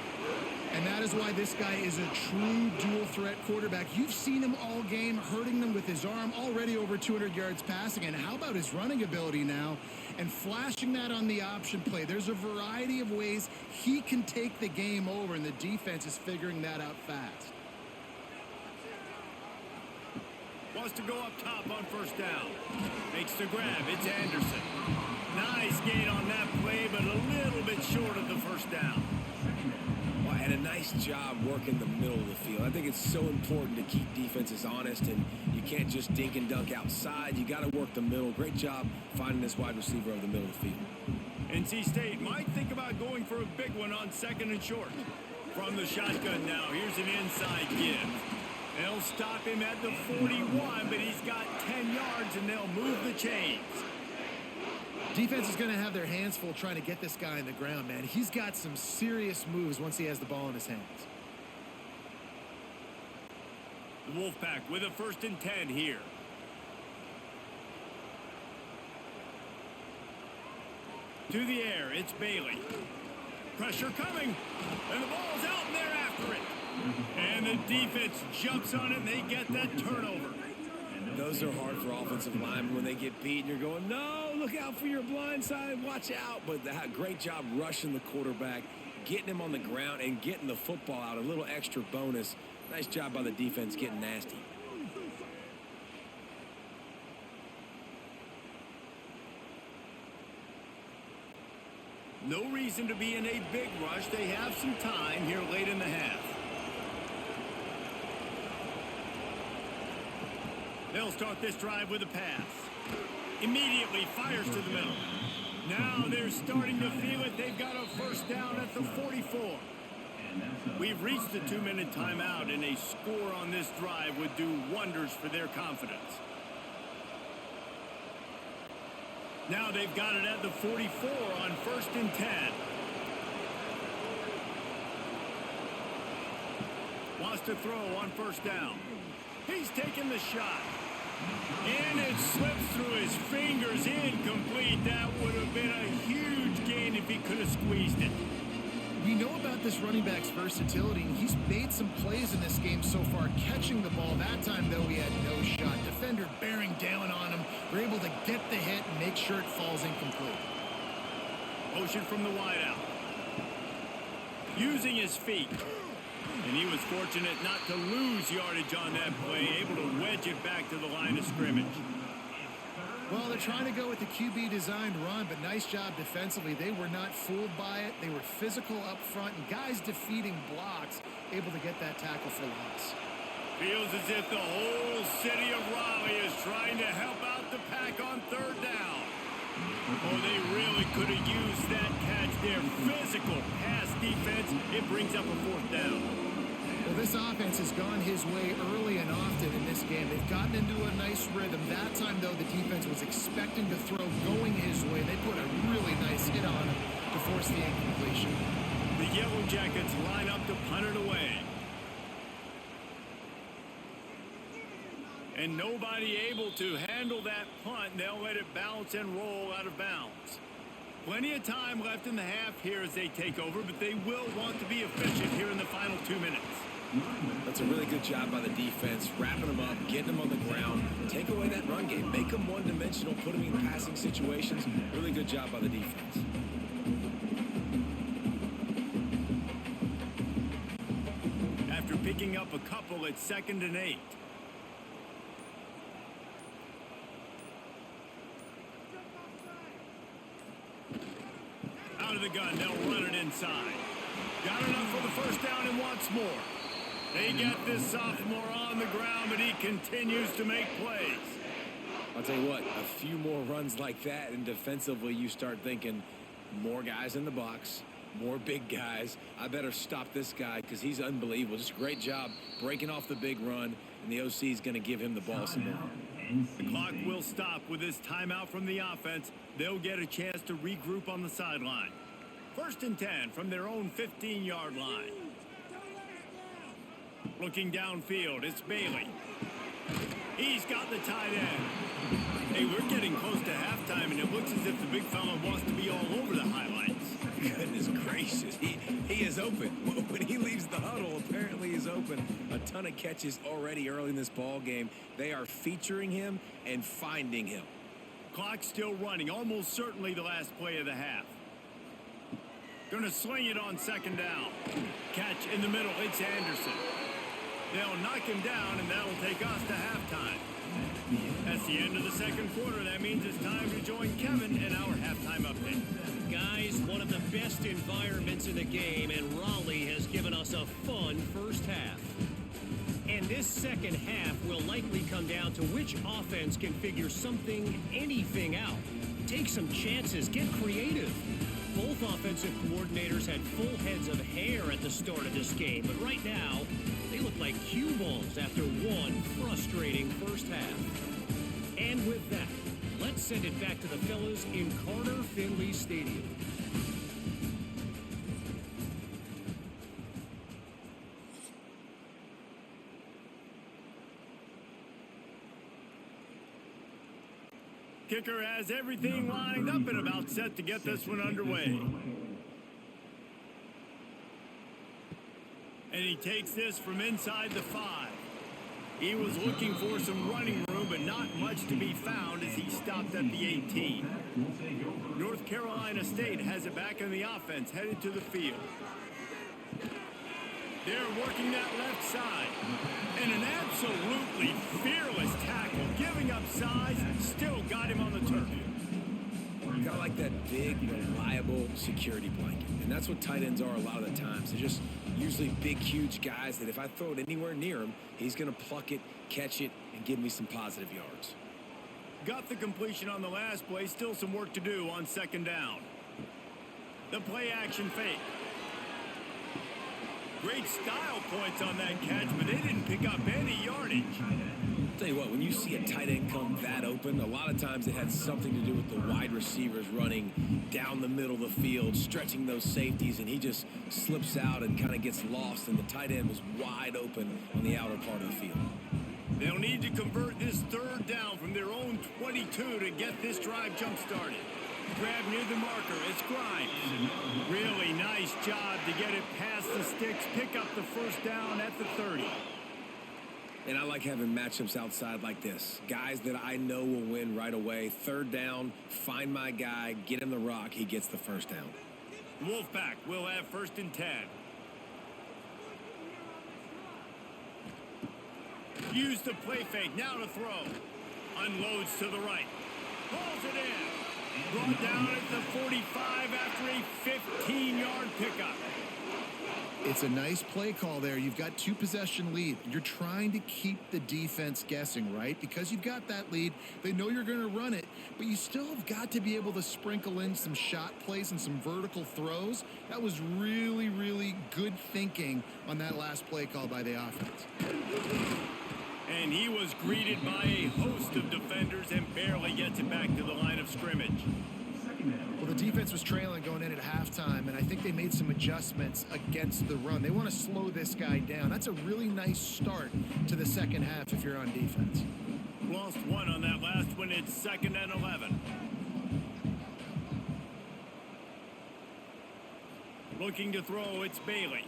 And that is why this guy is a true dual-threat quarterback. You've seen him all game, hurting them with his arm, already over 200 yards passing. And how about his running ability now? And flashing that on the option play. There's a variety of ways he can take the game over, and the defense is figuring that out fast. Wants to go up top on first down. Makes the grab. It's Anderson. Nice gain on that play, but a little bit short of the first down. Well, and a nice job working the middle of the field. I think it's so important to keep defenses honest, and you can't just dink and dunk outside. You got to work the middle. Great job finding this wide receiver over the middle of the field. NC State might think about going for a big one on second and short. From the shotgun now, here's an inside give. They'll stop him at the 41, but he's got 10 yards, and they'll move the chains. Defense is going to have their hands full trying to get this guy on the ground, man. He's got some serious moves once he has the ball in his hands. The Wolfpack with a 1st and 10 here. To the air, it's Bailey. Pressure coming, and the ball's out, and they're after it. And the defense jumps on it, and they get that turnover. Those are hard for offensive linemen when they get beat and you're going, no, look out for your blind side, watch out. But that great job rushing the quarterback, getting him on the ground, and getting the football out. A little extra bonus. Nice job by the defense getting nasty. No reason to be in a big rush. They have some time here late in the half. They'll start this drive with a pass. Immediately fires to the middle. Now they're starting to feel it. They've got a first down at the 44. We've reached the 2-minute timeout, and a score on this drive would do wonders for their confidence. Now they've got it at the 44 on 1st and 10. Wants to throw on first down. He's taking the shot. And it slips through his fingers, incomplete. That would have been a huge gain if he could have squeezed it. We know about this running back's versatility, and he's made some plays in this game so far, catching the ball. That time, though, he had no shot. Defender bearing down on him. We're able to get the hit and make sure it falls incomplete. Motion from the wideout. Using his feet. And he was fortunate not to lose yardage on that play, able to wedge it back to the line of scrimmage. Well, they're trying to go with the QB designed run, but nice job defensively. They were not fooled by it. They were physical up front, and guys defeating blocks, able to get that tackle for loss. Feels as if the whole city of Raleigh is trying to help out the Pack on third down. Oh, they really could have used that catch there. Physical pass defense. It brings up a fourth down. Well, this offense has gone his way early and often in this game. They've gotten into a nice rhythm. That time, though, the defense was expecting to throw going his way. They put a really nice hit on him to force the incompletion. The Yellow Jackets line up to punt it away. And nobody able to handle that punt. They'll let it bounce and roll out of bounds. Plenty of time left in the half here as they take over, but they will want to be efficient here in the final 2 minutes. That's a really good job by the defense, wrapping them up, getting them on the ground, take away that run game, make them one-dimensional, put them in passing situations. Really good job by the defense. After picking up a couple, it's 2nd and 8. Out of the gun, they'll run it inside. Got enough for the first down and wants more. They get this sophomore on the ground, but he continues to make plays. I'll tell you what, a few more runs like that, and defensively you start thinking more guys in the box, more big guys. I better stop this guy because he's unbelievable. Just a great job breaking off the big run, and the OC is going to give him the ball some more. The clock will stop with this timeout from the offense. They'll get a chance to regroup on the sideline. 1st and 10 from their own 15-yard line. Looking downfield, it's Bailey. He's got the tight end. Hey, we're getting close to halftime, and it looks as if the big fella wants to be all over the highlights. Goodness gracious, he is open. When he leaves the huddle, apparently he's open. A ton of catches already early in this ball game. They are featuring him and finding him. Clock still running, almost certainly the last play of the half. Gonna sling it on 2nd down. Catch in the middle, it's Anderson. They'll knock him down, and that'll take us to halftime. That's the end of the 2nd quarter. That means it's time to join Kevin in our halftime update. Guys, one of the best environments in the game, and Raleigh has given us a fun first half. And this second half will likely come down to which offense can figure something, anything out. Take some chances, get creative. Both offensive coordinators had full heads of hair at the start of this game, but right now, they look like cue balls after one frustrating first half. And with that, let's send it back to the fellas in Carter Finley Stadium. Kicker has everything lined up and about set to get this one underway. And he takes this from inside the 5. He was looking for some running room, but not much to be found as he stopped at the 18. North Carolina State has it back in the offense, headed to the field. They're working that left side. And an absolutely fearless tackle, giving up size, still got him on the turf. Kind of like that big, reliable security blanket. And that's what tight ends are a lot of the times. They're just usually big, huge guys that if I throw it anywhere near him, he's going to pluck it, catch it, and give me some positive yards. Got the completion on the last play. Still some work to do on 2nd down. The play action fake. Great style points on that catch, but they didn't pick up any yardage. I'll tell you what, when you see a tight end come that open, a lot of times it had something to do with the wide receivers running down the middle of the field, stretching those safeties, and he just slips out and kind of gets lost, and the tight end was wide open on the outer part of the field. They'll need to convert this third down from their own 22 to get this drive jump-started. Grab near the marker. It's Grimes. Really nice job to get it past the sticks, pick up the first down at the 30. And I like having matchups outside like this. Guys that I know will win right away. Third down, find my guy, get him the rock, he gets the first down. Wolfpack will have 1st and 10. Use the play fake, now to throw. Unloads to the right. Pulls it in. Brought down at the 45 after a 15-yard pickup. It's a nice play call there. You've got 2-possession lead. You're trying to keep the defense guessing, right? Because you've got that lead. They know you're going to run it, but you still have got to be able to sprinkle in some shot plays and some vertical throws. That was really, really good thinking on that last play call by the offense. And he was greeted by a host of defenders and barely gets it back to the line of scrimmage. Well, the defense was trailing going in at halftime, and I think they made some adjustments against the run. They want to slow this guy down. That's a really nice start to the second half if you're on defense. Lost one on that last one. It's 2nd and 11. Looking to throw, it's Bailey.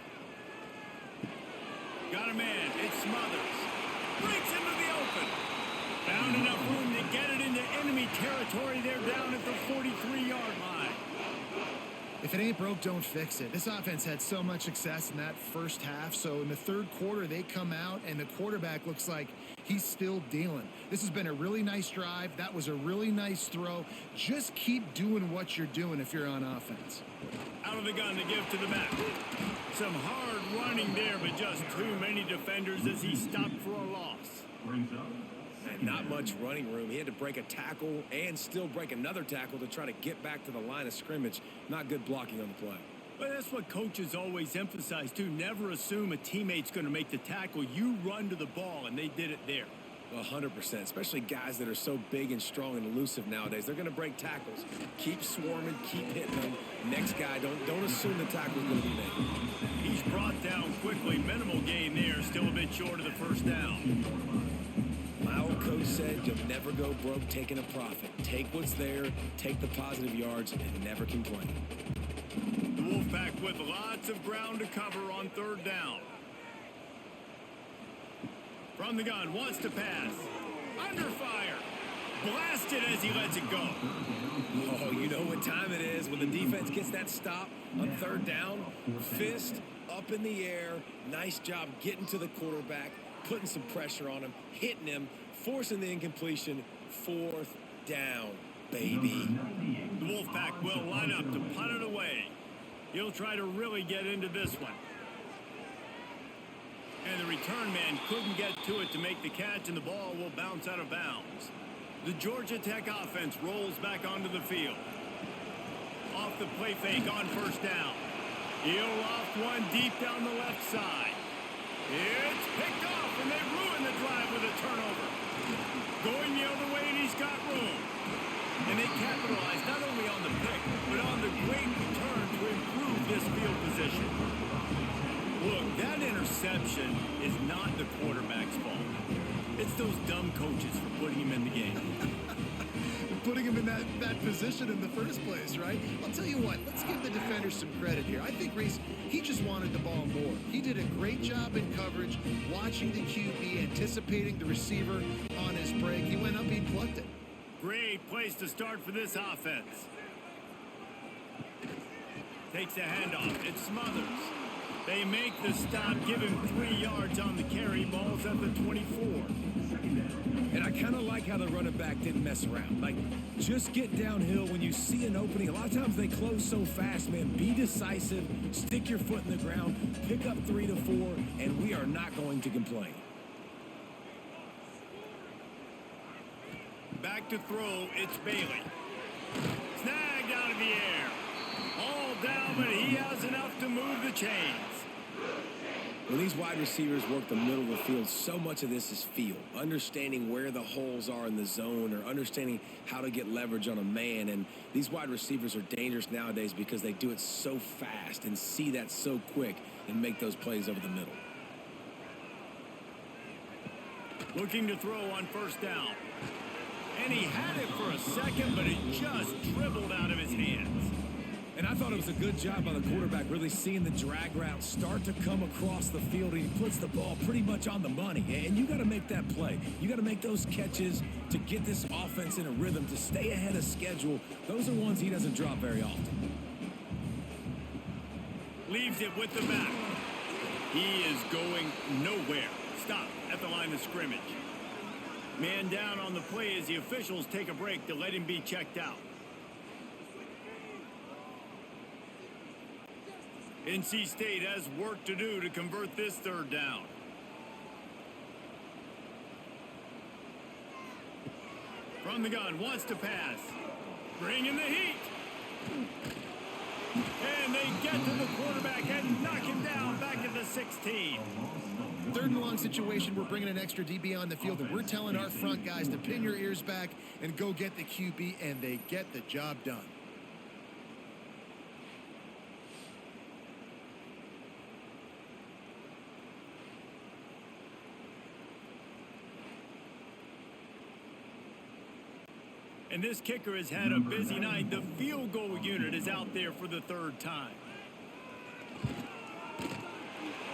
Got a man, it's Smothers. Breaks into the open. Found enough room to get it into enemy territory. They're down at the 43-yard line. If it ain't broke, don't fix it. This offense had so much success in that first half, so in the third quarter, they come out, and the quarterback looks like he's still dealing. This has been a really nice drive. That was a really nice throw. Just keep doing what you're doing if you're on offense. Out of the gun to give to the back. Some hard running there, but just too many defenders as he stopped for a loss. And not much running room. He had to break a tackle and still break another tackle to try to get back to the line of scrimmage. Not good blocking on the play. But that's what coaches always emphasize, too. Never assume a teammate's going to make the tackle. You run to the ball, and they did it there. 100%, especially guys that are so big and strong and elusive nowadays. They're going to break tackles. Keep swarming, keep hitting them. Next guy, don't assume the tackle's going to be made. He's brought down quickly. Minimal gain there. Still a bit short of the first down. My old coach said you'll never go broke taking a profit. Take what's there, take the positive yards, and never complain. The Wolfpack with lots of ground to cover on third down. From the gun, wants to pass. Under fire. Blasted as he lets it go. Oh, you know what time it is when the defense gets that stop on third down. Fist up in the air. Nice job getting to the quarterback, putting some pressure on him, hitting him, forcing the incompletion. 4th down, baby. The Wolfpack will line up to punt it away. He'll try to really get into this one. And the return man couldn't get to it to make the catch, and the ball will bounce out of bounds. The Georgia Tech offense rolls back onto the field. Off the play fake on first down. He'll loft one deep down the left side. It's picked off, and they ruin the drive with a turnover. Going the other way, and he's got room. And they capitalize not only on the pick, but on the great return to improve this field position. Look, that interception is not the quarterback's fault. It's those dumb coaches for putting him in the game. Putting him in that position in the first place, right? I'll tell you what, let's give the defenders some credit here. I think Reese, he just wanted the ball more. He did a great job in coverage, watching the QB, anticipating the receiver on his break. He went up, he plucked it. Great place to start for this offense. Takes a handoff. It's Smothers. They make the stop, give him 3 yards on the carry. Ball's at the 24. And I kind of like how the running back didn't mess around. Like, just get downhill when you see an opening. A lot of times they close so fast, man. Be decisive, stick your foot in the ground, pick up 3 to 4, and we are not going to complain. Back to throw, it's Bailey. Snagged out of the air. All down, but he has enough to move the chains. When these wide receivers work the middle of the field, so much of this is feel. Understanding where the holes are in the zone or understanding how to get leverage on a man. And these wide receivers are dangerous nowadays because they do it so fast and see that so quick and make those plays over the middle. Looking to throw on first down. And he had it for a second, but it just dribbled out of his hands. And I thought it was a good job by the quarterback, really seeing the drag route start to come across the field. And he puts the ball pretty much on the money. And you got to make that play. You got to make those catches to get this offense in a rhythm, to stay ahead of schedule. Those are ones he doesn't drop very often. Leaves it with the back. He is going nowhere. Stop at the line of scrimmage. Man down on the play as the officials take a break to let him be checked out. NC State has work to do to convert this third down. From the gun, wants to pass. Bringing the heat. And they get to the quarterback and knock him down back at the 16. Third and long situation, we're bringing an extra DB on the field, and we're telling our front guys to pin your ears back and go get the QB, and they get the job done. And this kicker has had a busy night. The field goal unit is out there for the third time.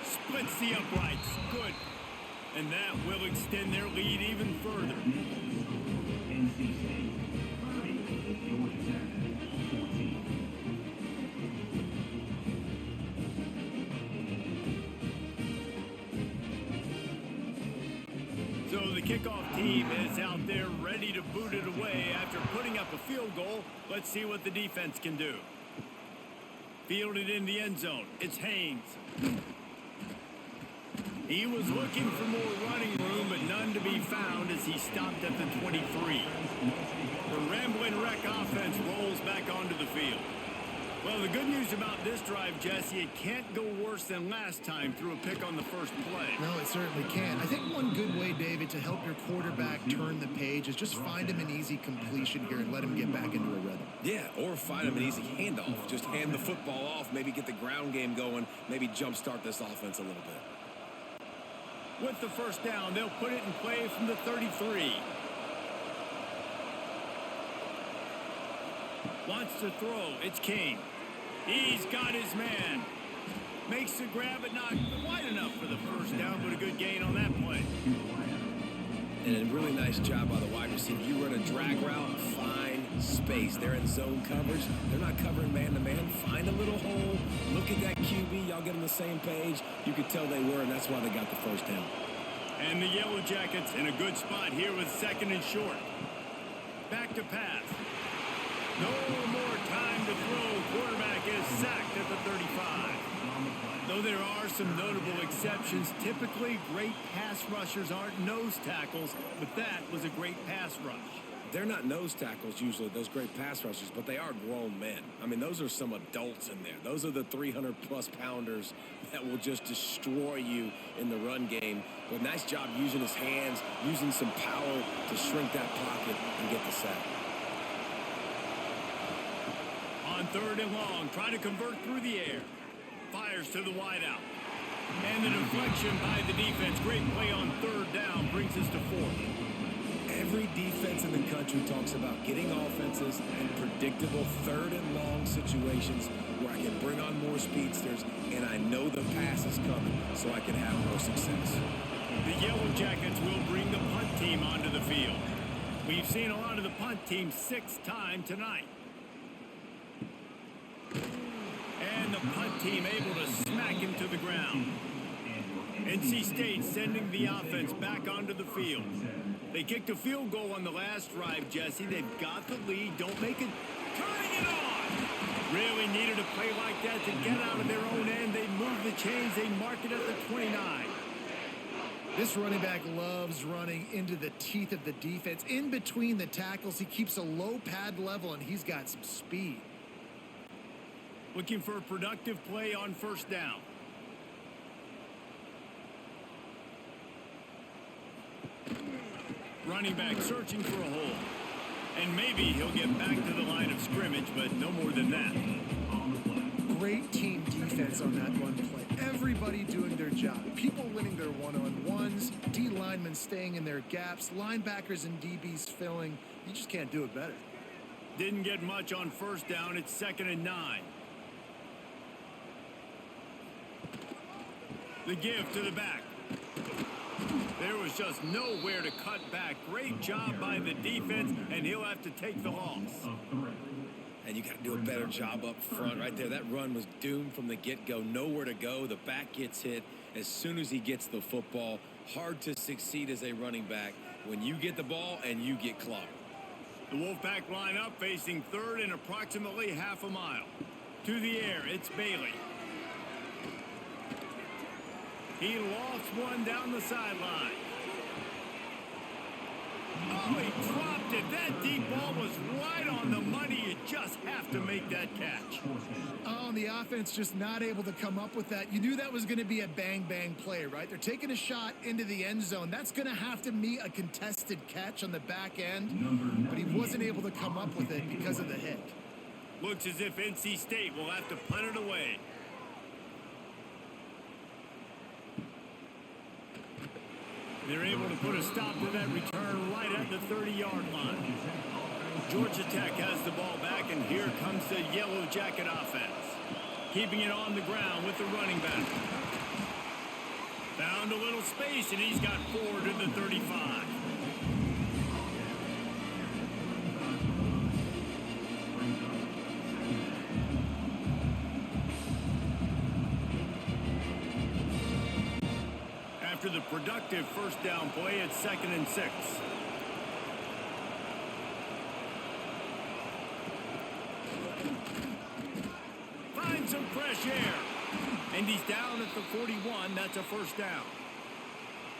Splits the uprights. Good. And that will extend their lead even further. So the kickoff team is out there ready to boot it away after putting up a field goal. Let's see what the defense can do. Fielded in the end zone. It's Haynes. He was looking for more running room, but none to be found as he stopped at the 23. The Ramblin' Wreck offense rolls back onto the field. Well, the good news about this drive, Jesse, it can't go worse than last time through a pick on the first play. No, it certainly can't. I think one good way, David, to help your quarterback turn the page is just find him an easy completion here and let him get back into a rhythm. Yeah, or find him an easy handoff. Just hand the football off, maybe get the ground game going, maybe jumpstart this offense a little bit. With the first down, they'll put it in play from the 33. Wants to throw. It's King. He's got his man. Makes the grab, but not wide enough for the first down, but a good gain on that play. And a really nice job by the wide receiver. You run a drag route, find space. They're in zone coverage. They're not covering man-to-man. Find a little hole. Look at that QB. Y'all get on the same page. You could tell they were, and that's why they got the first down. And the Yellow Jackets in a good spot here with second and short. Back to pass. No more time to throw. Quarterback is sacked at the 35. Though there are some notable exceptions, typically great pass rushers aren't nose tackles, but that was a great pass rush. They're not nose tackles usually, those great pass rushers, but they are grown men. I mean, those are some adults in there. Those are the 300-plus pounders that will just destroy you in the run game. But nice job using his hands, using some power to shrink that pocket and get the sack. On third and long, trying to convert through the air. Fires to the wideout. And the deflection by the defense. Great play on third down brings us to fourth. Every defense in the country talks about getting offenses in predictable third and long situations where I can bring on more speedsters and I know the pass is coming so I can have more success. The Yellow Jackets will bring the punt team onto the field. We've seen a lot of the punt team 6th time tonight. And the punt team able to smack him to the ground. NC State sending the offense back onto the field. They kicked a field goal on the last drive, Jesse. They've got the lead. Don't make it. Turning it on. Really needed a play like that to get out of their own end. They move the chains. They mark it at the 29. This running back loves running into the teeth of the defense. In between the tackles, he keeps a low pad level, and he's got some speed. Looking for a productive play on first down. Running back searching for a hole. And maybe he'll get back to the line of scrimmage, but no more than that. Great team defense on that one play. everybody doing their job. People winning their one-on-ones, D linemen staying in their gaps, linebackers and DBs filling. You just can't do it better. Didn't get much on first down. It's 2nd and 9. The give to the back. There was just nowhere to cut back. Great job by the defense, and he'll have to take the loss. And you got to do a better job up front right there. That run was doomed from the get-go. Nowhere to go. The back gets hit as soon as he gets the football. Hard to succeed as a running back when you get the ball and you get clocked. The Wolfpack line up facing third and approximately half a mile. To the air, it's Bailey. He lofts one down the sideline. Oh, he dropped it. That deep ball was right on the money. You just have to make that catch. Oh, and the offense just not able to come up with that. You knew that was going to be a bang-bang play, right? They're taking a shot into the end zone. That's going to have to be a contested catch on the back end, but he wasn't able to come up with it because of the hit. Looks as if NC State will have to punt it away. They're able to put a stop to that return right at the 30-yard line. Georgia Tech has the ball back, and here comes the Yellow Jacket offense. Keeping it on the ground with the running back. Found a little space, and he's got 4 to the 35. After the productive first down play, it's 2nd and 6. Finds some fresh air. And he's down at the 41. That's a first down.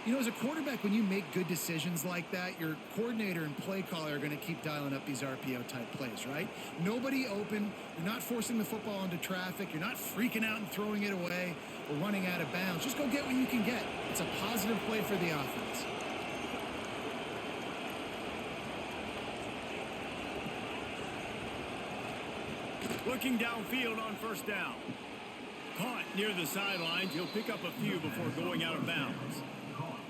You know, as a quarterback, when you make good decisions like that, your coordinator and play caller are going to keep dialing up these RPO-type plays, right? Nobody open. You're not forcing the football into traffic. You're not freaking out and throwing it away or running out of bounds. Just go get what you can get. It's a positive play for the offense. Looking downfield on first down. Caught near the sidelines. He'll pick up a few before going out of bounds.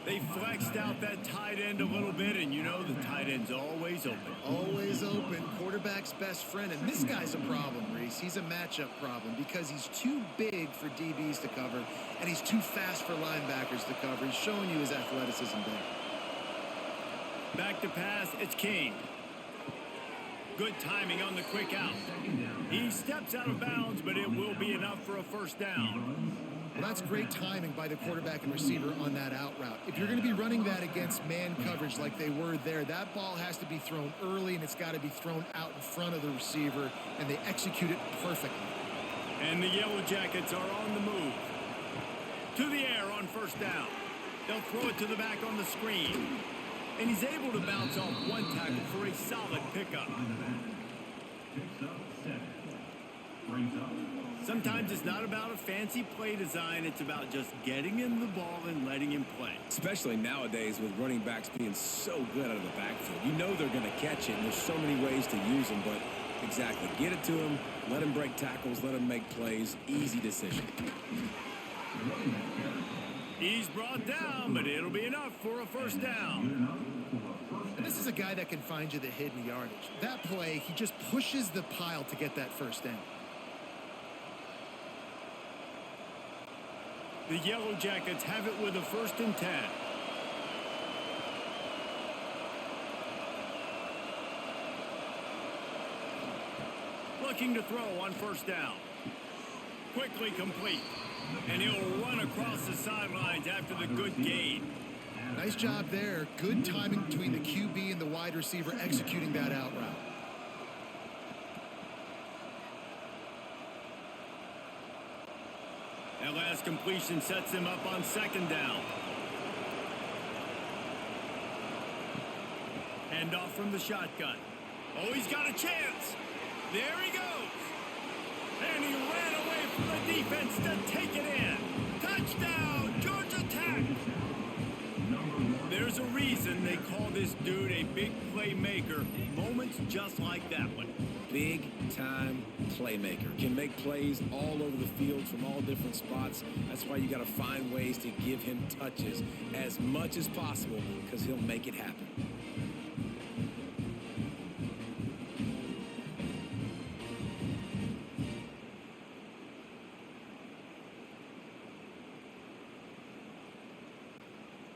They flexed out that tight end a little bit, and you know the tight end's always open. Always open. Quarterback's best friend. And this guy's a problem, Reese. He's a matchup problem because he's too big for DBs to cover, and he's too fast for linebackers to cover. He's showing you his athleticism there. Back to pass, it's King. Good timing on the quick out. He steps out of bounds, but it will be enough for a first down. Well, that's great timing by the quarterback and receiver on that out route. If you're going to be running that against man coverage like they were there, that ball has to be thrown early, and it's got to be thrown out in front of the receiver, and they execute it perfectly. And the Yellow Jackets are on the move. To the air on first down. They'll throw it to the back on the screen. And he's able to bounce off one tackle for a solid pickup. Sometimes it's not about a fancy play design. It's about just getting him the ball and letting him play. Especially nowadays with running backs being so good out of the backfield. You know they're going to catch it, and there's so many ways to use them. But exactly, get it to him, let him break tackles, let him make plays. Easy decision. He's brought down, but it'll be enough for a first down. And this is a guy that can find you the hidden yardage. That play, he just pushes the pile to get that first down. The Yellow Jackets have it with a 1st and 10. Looking to throw on first down. Quickly complete. And he'll run across the sidelines after the good gain. Nice job there. Good timing between the QB and the wide receiver executing that out route. That last completion sets him up on 2nd down. Hand off from the shotgun. Oh, he's got a chance. There he goes. And he ran away from the defense to take it in. Touchdown, Georgia Tech. There's a reason they call this dude a big playmaker. Moments just like that one. big-time playmaker. Can make plays all over the field from all different spots. That's why you got to find ways to give him touches as much as possible, because he'll make it happen.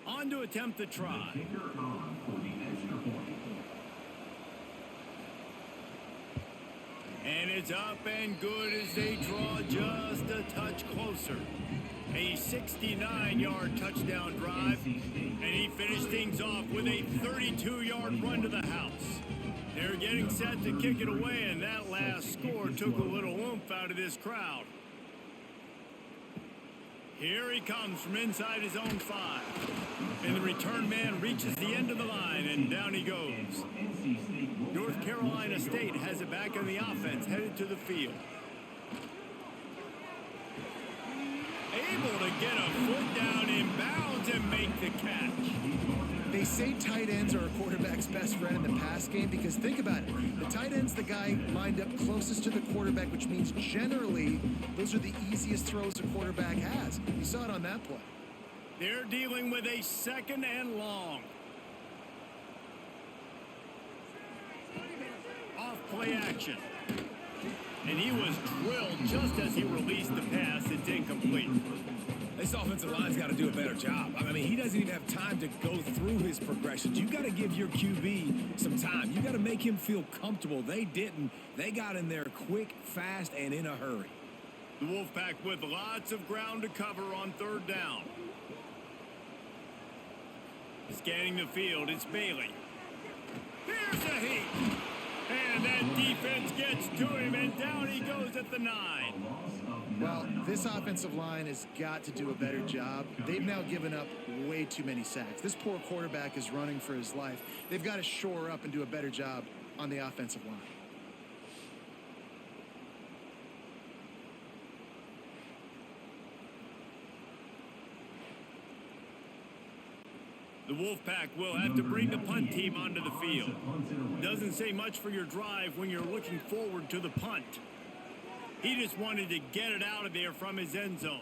On to attempt the try. And it's up and good as they draw just a touch closer. A 69-yard touchdown drive, and he finished things off with a 32-yard run to the house. They're getting set to kick it away, and that last score took a little oomph out of this crowd. Here he comes from inside his own 5. And the return man reaches the end of the line, and down he goes. North Carolina State has it back on the offense, headed to the field. Able to get a foot down in bounds and make the catch. They say tight ends are a quarterback's best friend in the pass game because think about it. The tight end's the guy lined up closest to the quarterback, which means generally those are the easiest throws a quarterback has. You saw it on that play. They're dealing with a 2nd and long. Off play action. And he was drilled just as he released the pass. It's incomplete. This offensive line's got to do a better job. I mean, he doesn't even have time to go through his progressions. You got to give your QB some time. You got to make him feel comfortable. They didn't. They got in there quick, fast, and in a hurry. The Wolfpack with lots of ground to cover on 3rd down. Scanning the field, it's Bailey. Here's a heat. And that defense gets to him, and down he goes at the 9. Well, this offensive line has got to do a better job. They've now given up way too many sacks. This poor quarterback is running for his life. They've got to shore up and do a better job on the offensive line. The Wolfpack will have to bring the punt team onto the field. Doesn't say much for your drive when you're looking forward to the punt. He just wanted to get it out of there from his end zone.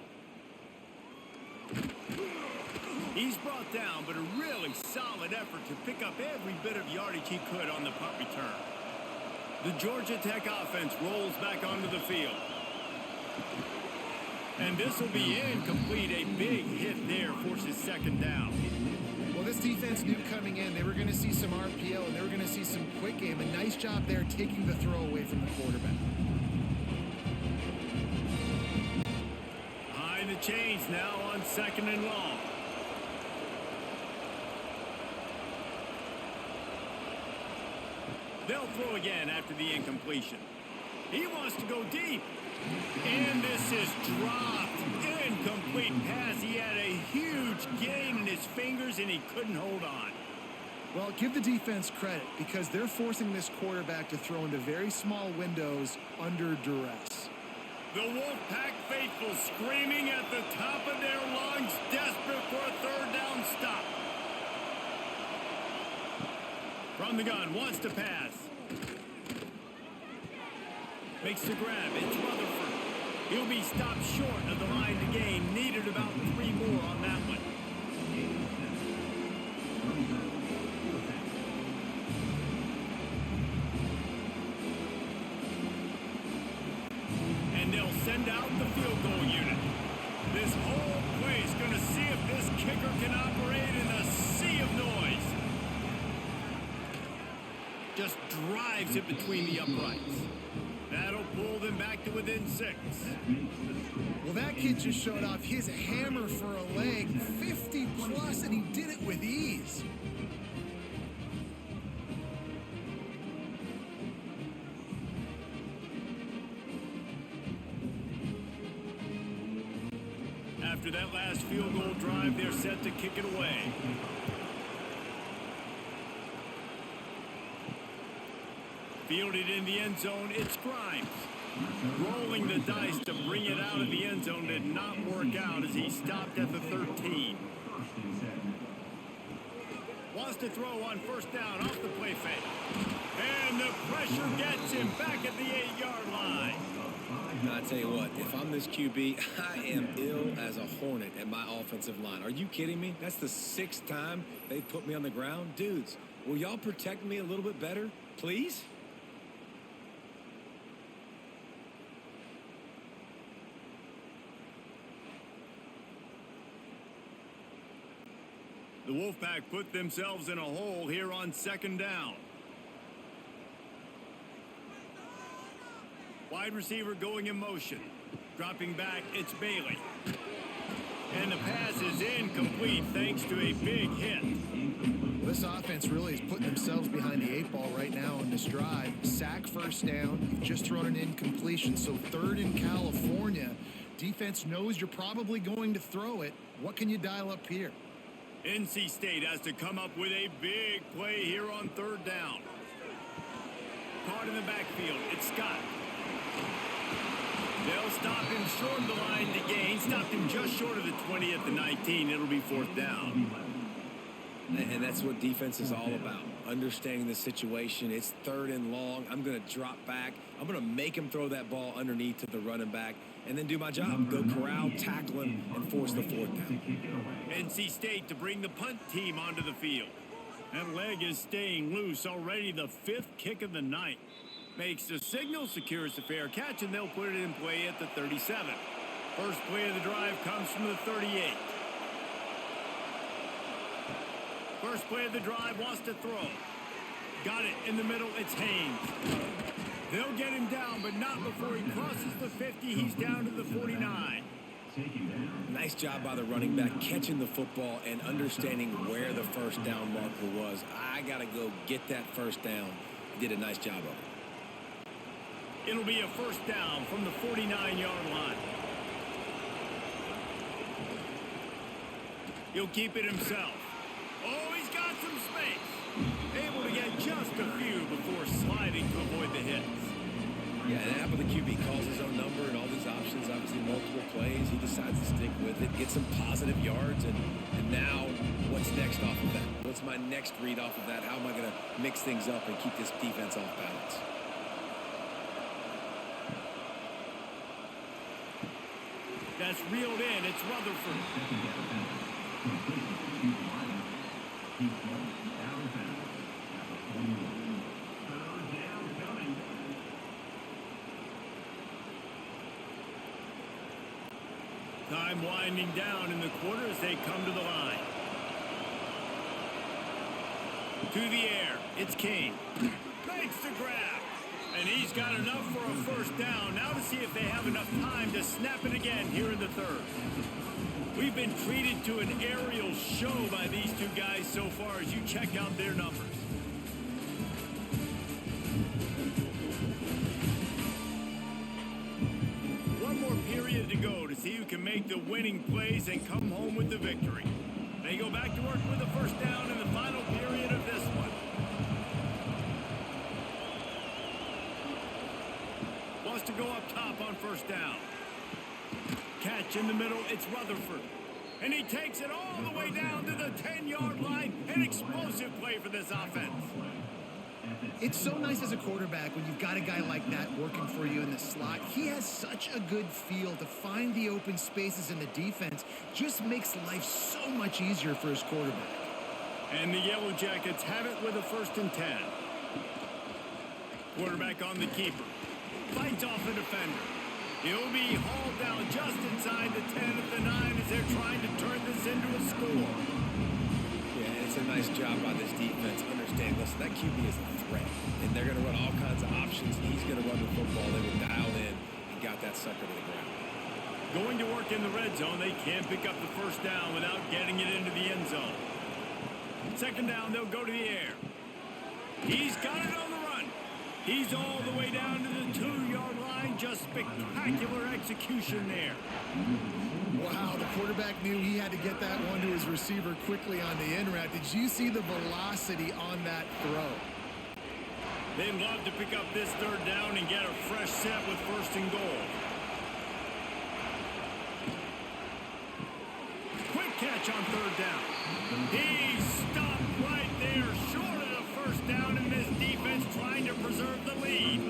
He's brought down, but a really solid effort to pick up every bit of yardage he could on the punt return. The Georgia Tech offense rolls back onto the field. And this will be incomplete. A big hit there forces 2nd down. Well, this defense knew coming in they were going to see some RPO and they were going to see some quick game. A nice job there taking the throw away from the quarterback. Behind the chains now on 2nd and long. They'll throw again after the incompletion. He wants to go deep. And this is dropped. Incomplete pass. He had a huge gain in his fingers, and he couldn't hold on. Well, give the defense credit because they're forcing this quarterback to throw into very small windows under duress. The Wolfpack faithful screaming at the top of their lungs, desperate for a 3rd down stop. From the gun, wants to pass. Makes the grab. It's Rutherford. He'll be stopped short of the line to gain. Needed about 3 more on that one. And they'll send out the field goal unit. This whole place going to see if this kicker can operate in a sea of noise. Just drives it between the uprights. That'll pull them back to within 6. Well, that kid just showed off his hammer for a leg, 50 plus, and he did it with ease. After that last field goal drive, they're set to kick it away. Fielded in the end zone, it's Grimes. Rolling the dice to bring it out of the end zone did not work out as he stopped at the 13. Wants to throw on 1st down off the play fake. And the pressure gets him back at the 8-yard line. I tell you what, if I'm this QB, I am ill as a hornet at my offensive line. Are you kidding me? That's the 6th time they've put me on the ground. Dudes, will y'all protect me a little bit better, please? The Wolfpack put themselves in a hole here on 2nd down. Wide receiver going in motion. Dropping back, it's Bailey. And the pass is incomplete thanks to a big hit. This offense really is putting themselves behind the 8 ball right now on this drive. Sack, 1st down. You've just thrown an incompletion, so 3rd in California. Defense knows you're probably going to throw it. What can you dial up here? NC State has to come up with a big play here on 3rd down. Caught in the backfield, it's Scott. They'll stop him short of the line to gain. Stopped him just short of the 20 at the 19. It'll be 4th down. And that's what defense is all about. Understanding the situation. It's 3rd and long. I'm going to drop back. I'm going to make him throw that ball underneath to the running back and then do my job. Go corral, tackle him, and force the 4th down. NC State to bring the punt team onto the field. That leg is staying loose. Already the 5th kick of the night. Makes the signal, secures the fair catch, and they'll put it in play at the 37. First play of the drive comes from the 38. First play of the drive, wants to throw. Got it in the middle, it's Haynes. They'll get him down, but not before he crosses the 50. He's down to the 49. Nice job by the running back, catching the football and understanding where the 1st down marker was. I got to go get that 1st down. He did a nice job of it. It'll be a 1st down from the 49-yard line. He'll keep it himself. Oh, he's got some space. Able to get just a few before sliding to avoid the hits. Yeah, and how about the QB calls his own number and all these options, obviously multiple plays. He decides to stick with it, get some positive yards, and now what's next off of that? What's my next read off of that? How am I going to mix things up and keep this defense off balance? That's reeled in. It's Rutherford. Time winding down in the quarter as they come to the line. To the air. It's Kane. Makes the grab. And he's got enough for a 1st down. Now to see if they have enough time to snap it again here in the 3rd. We've been treated to an aerial show by these two guys so far as you check out their numbers. One more period to go to see who can make the winning plays and come home with the victory. They go back to work with the 1st down in the final period of this one. To go up top on 1st down. Catch in the middle, it's Rutherford. And he takes it all the way down to the 10-yard line. An explosive play for this offense. It's so nice as a quarterback when you've got a guy like that working for you in the slot. He has such a good feel to find the open spaces in the defense. Just makes life so much easier for his quarterback. And the Yellow Jackets have it with a 1st and 10. Quarterback on the keeper. Fights off the defender. He'll be hauled down just inside the 10 at the 9 as they're trying to turn this into a score. Yeah, it's a nice job by this defense. Understand, listen, that QB is a threat. And they're going to run all kinds of options. He's going to run the football. They were dialed in and got that sucker to the ground. Going to work in the red zone. They can't pick up the 1st down without getting it into the end zone. 2nd down, they'll go to the air. He's got it on the run. He's all the way down to the 2-yard line. Just spectacular execution there. Wow, the quarterback knew he had to get that one to his receiver quickly on the in route. Did you see the velocity on that throw? They'd love to pick up this 3rd down and get a fresh set with 1st and goal. Quick catch on 3rd down. He stopped right there, short of the 1st down, and this defense offense trying to preserve the lead.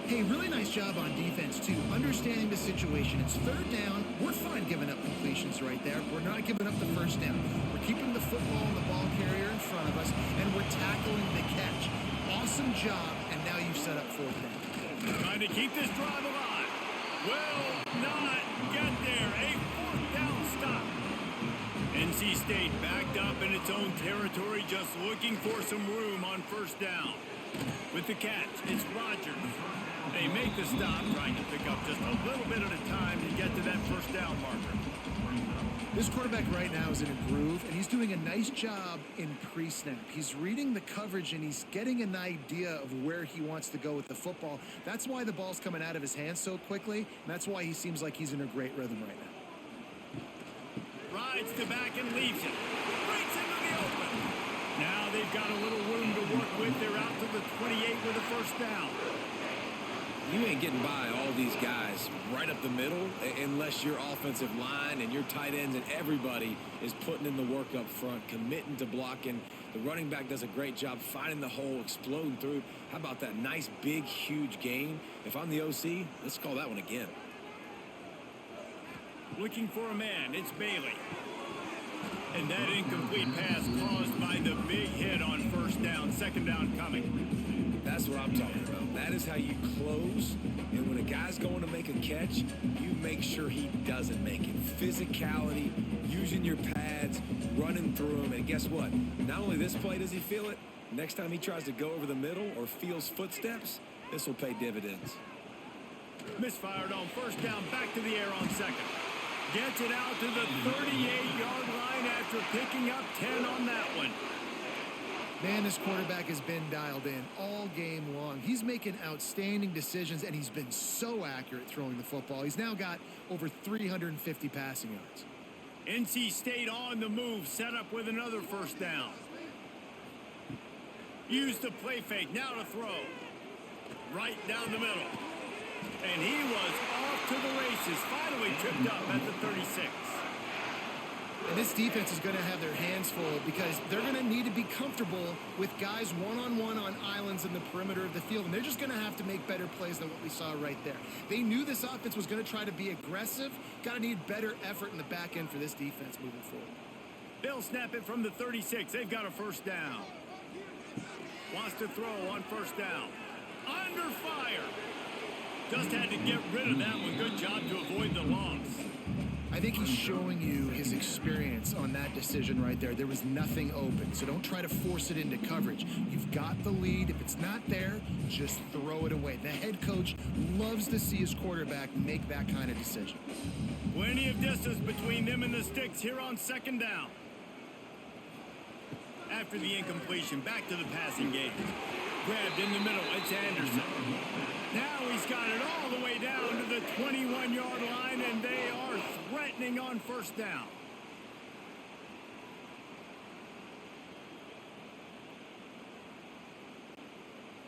Hey, really nice job on defense, too. Understanding the situation. It's third down. We're fine giving up completions right there. We're not giving up the first down. We're keeping the football and the ball carrier in front of us, and we're tackling the catch. Awesome job, and now you've set up fourth down. Trying to keep this drive alive. Will not get there. A fourth down stop. NC State backed up in its own territory, just looking for some room on first down. With the catch, it's Rogers. They make the stop, trying to pick up just a little bit at a time to get to that first down marker. This quarterback right now is in a groove, and he's doing a nice job in pre-snap. He's reading the coverage, and he's getting an idea of where he wants to go with the football. That's why the ball's coming out of his hands so quickly, and that's why he seems like he's in a great rhythm right now. Rides to back and leaves it. Breaks into the open. Now they've got a little room to work with. They're out to the 28 with a first down. You ain't getting by all these guys right up the middle unless your offensive line and your tight ends and everybody is putting in the work up front, committing to blocking. The running back does a great job finding the hole, exploding through. How about that nice, big, huge gain? If I'm the OC, let's call that one again. Looking for a man, it's Bailey. And that incomplete pass caused by the big hit on first down, second down coming. That's what I'm talking about. That is how you close. And when a guy's going to make a catch, you make sure he doesn't make it. Physicality, using your pads, running through them. And guess what? Not only this play does he feel it, next time he tries to go over the middle or feels footsteps, this will pay dividends. Misfired on first down, back to the air on second. Gets it out to the 38-yard line after picking up 10 on that one. Man, this quarterback has been dialed in all game long. He's making outstanding decisions, and he's been so accurate throwing the football. He's now got over 350 passing yards. NC State on the move, set up with another first down. Use the play fake, now to throw. Right down the middle. And he was off to the races, finally tripped up at the 36. And this defense is going to have their hands full because they're going to need to be comfortable with guys one-on-one on islands in the perimeter of the field. And they're just going to have to make better plays than what we saw right there. They knew this offense was going to try to be aggressive. Got to need better effort in the back end for this defense moving forward. They'll snap it from the 36. They've got a first down. Wants to throw on first down. Under fire. Just had to get rid of that one. Good job to avoid the loss. I think he's showing you his experience on that decision right there. There was nothing open, so don't try to force it into coverage. You've got the lead. If it's not there, just throw it away. The head coach loves to see his quarterback make that kind of decision. Plenty of distance between them and the sticks here on second down. After the incompletion, back to the passing game. Grabbed in the middle, it's Anderson. Now he's got it all the way down to the 21-yard line, and they are threatening on first down.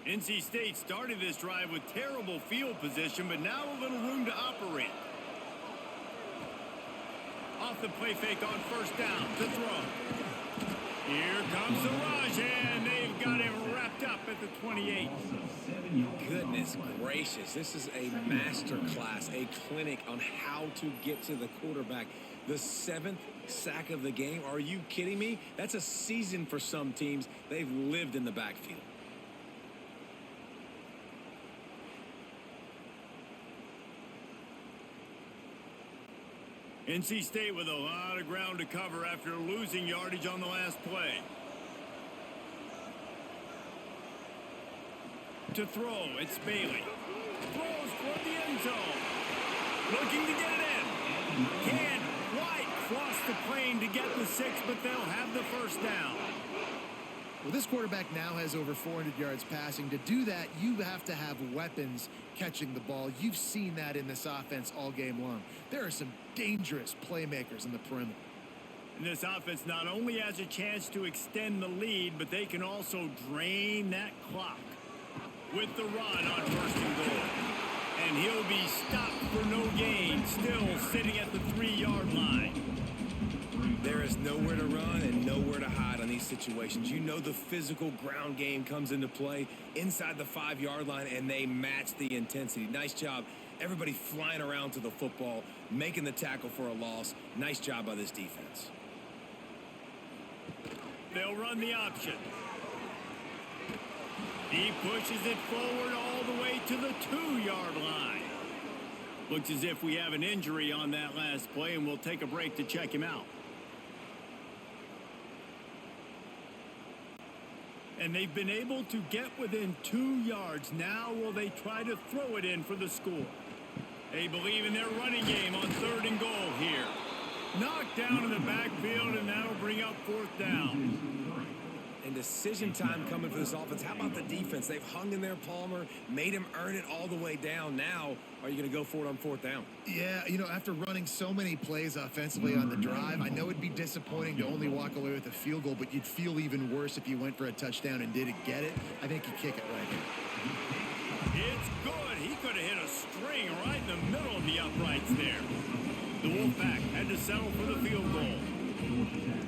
NC State started this drive with terrible field position, but now a little room to operate. Off the play fake on first down to throw. Here comes the rush, and they've got him wrapped up at the 28. Goodness gracious, this is a master class, a clinic on how to get to the quarterback. The 7th sack of the game. Are you kidding me? That's a season for some teams. They've lived in the backfield. NC State with a lot of ground to cover after losing yardage on the last play. To throw, it's Bailey. Throws for the end zone. Looking to get it in. Can't quite cross the plane to get the 6, but they'll have the first down. Well, this quarterback now has over 400 yards passing. To do that, you have to have weapons catching the ball. You've seen that in this offense all game long. There are some dangerous playmakers in the perimeter. And this offense not only has a chance to extend the lead, but they can also drain that clock with the run on first and goal. And he'll be stopped for no gain, still sitting at the 3-yard line. There is nowhere to run and nowhere to hide on the these situations. You know the physical ground game comes into play inside the 5-yard line, and they match the intensity. Nice job. Everybody flying around to the football, making the tackle for a loss. Nice job by this defense. They'll run the option. He pushes it forward all the way to the 2-yard line. Looks as if we have an injury on that last play, and we'll take a break to check him out. And they've been able to get within 2 yards. Now will they try to throw it in for the score? They believe in their running game on 3rd and goal here. Knocked down in the backfield, and that'll bring up 4th down. And decision time coming for this offense. How about the defense? They've hung in there, Palmer, made him earn it all the way down. Now, are you going to go for it on 4th down? Yeah, you know, after running so many plays offensively on the drive, I know it'd be disappointing to only walk away with a field goal, but you'd feel even worse if you went for a touchdown and didn't get it. I think you kick it right here. It's good. He could have hit a string right in the middle of the uprights there. The Wolfpack had to settle for the field goal.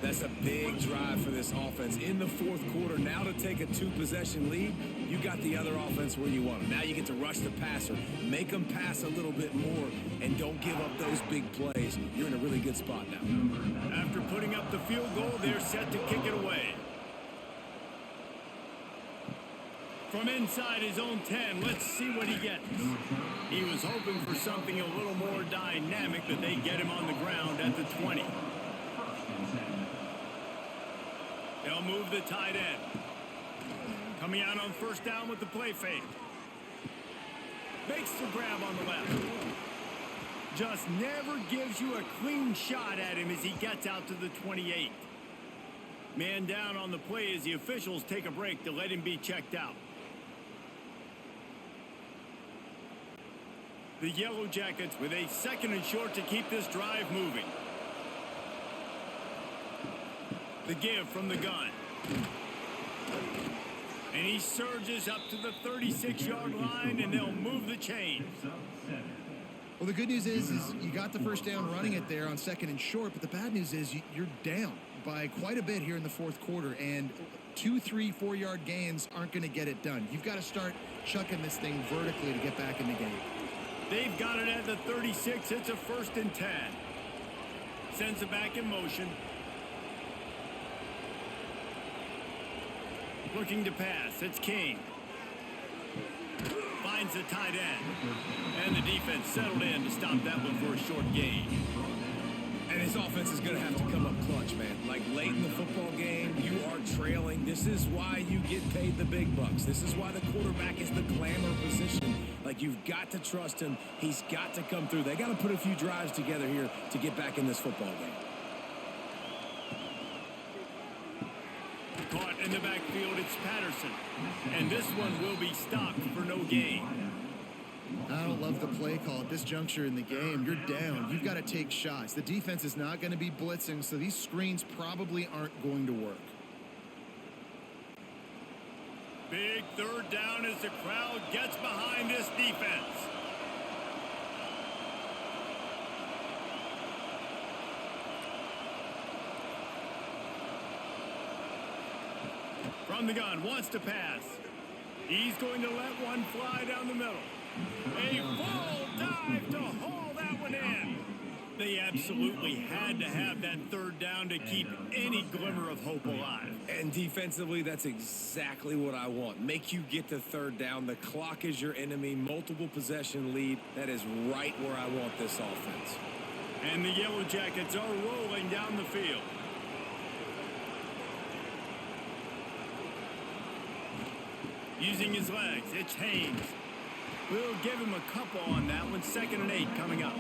That's a big drive for this offense in the 4th quarter. Now to take a 2-possession lead, you got the other offense where you want them. Now you get to rush the passer, make them pass a little bit more, and don't give up those big plays. You're in a really good spot now. After putting up the field goal, they're set to kick it away. From inside his own 10, let's see what he gets. He was hoping for something a little more dynamic, but they get him on the ground at the 20. They'll move the tight end. Coming out on 1st down with the play fake. Makes the grab on the left. Just never gives you a clean shot at him as he gets out to the 28. Man down on the play as the officials take a break to let him be checked out. The Yellow Jackets with a 2nd and short to keep this drive moving. The give from the gun. And he surges up to the 36-yard line, and they'll move the chains. Well, the good news is you got the 1st down running it there on 2nd and short, but the bad news is you're down by quite a bit here in the 4th quarter, and 2, 3, 4-yard gains aren't going to get it done. You've got to start chucking this thing vertically to get back in the game. They've got it at the 36. It's a 1st and 10. Sends it back in motion. Looking to pass. It's King. Finds the tight end. And the defense settled in to stop that one for a short gain. And his offense is going to have to come up clutch, man. Like late in the football game, you are trailing. This is why you get paid the big bucks. This is why the quarterback is the glamour position. Like, you've got to trust him. He's got to come through. They got to put a few drives together here to get back in this football game. Caught in the backfield, it's Patterson. And this one will be stopped for no gain. I don't love the play call at this juncture in the game. You're down. You've got to take shots. The defense is not going to be blitzing, so these screens probably aren't going to work. Big 3rd down as the crowd gets behind this defense. From the gun, wants to pass. He's going to let one fly down the middle. A full dive to haul that one in. They absolutely had to have that 3rd down to keep any glimmer of hope alive. And defensively, that's exactly what I want. Make you get to 3rd down. The clock is your enemy. Multiple possession lead. That is right where I want this offense. And the Yellow Jackets are rolling down the field. Using his legs, it's Haynes. We'll give him a couple on that one. 2nd and 8 coming up.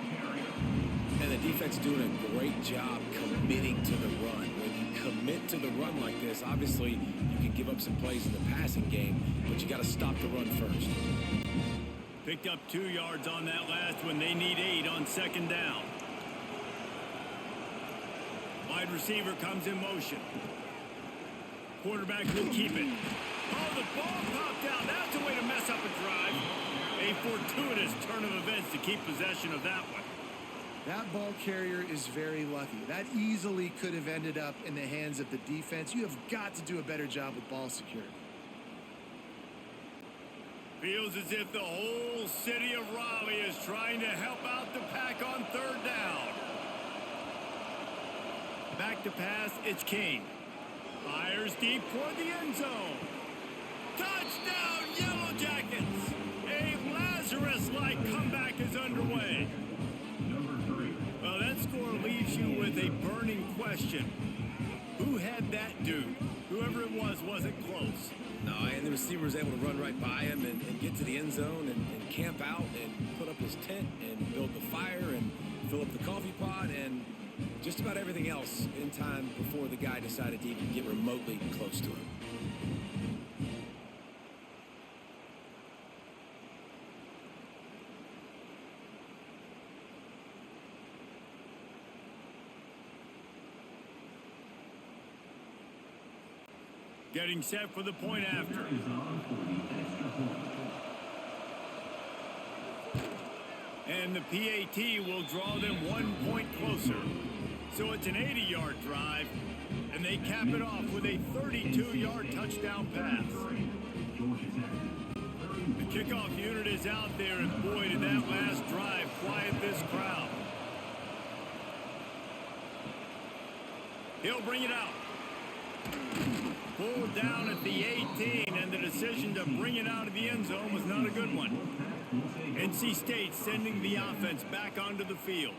And the defense doing a great job committing to the run. When you commit to the run like this, obviously you can give up some plays in the passing game, but you got to stop the run first. Picked up 2 yards on that last one. They need 8 on 2nd down. Wide receiver comes in motion. Quarterback will keep it. Oh, the ball popped out. That's a way to mess up a drive. A fortuitous turn of events to keep possession of that one. That ball carrier is very lucky. That easily could have ended up in the hands of the defense. You have got to do a better job with ball security. Feels as if the whole city of Raleigh is trying to help out the Pack on third down. Back to pass, it's King. Fires deep toward the end zone. Touchdown, Yellow Jackets! A Lazarus-like comeback is underway. Well, that score leaves you with a burning question. Who had that dude? Whoever it was wasn't close. No, and the receiver was able to run right by him and get to the end zone and camp out and put up his tent and build the fire and fill up the coffee pot and just about everything else in time before the guy decided to even get remotely close to him. Getting set for the point after. And the PAT will draw them 1 point closer. So it's an 80-yard drive, and they cap it off with a 32-yard touchdown pass. The kickoff unit is out there, and boy, did that last drive quiet this crowd. He'll bring it out. Pulled down at the 18, and the decision to bring it out of the end zone was not a good one. NC State sending the offense back onto the field.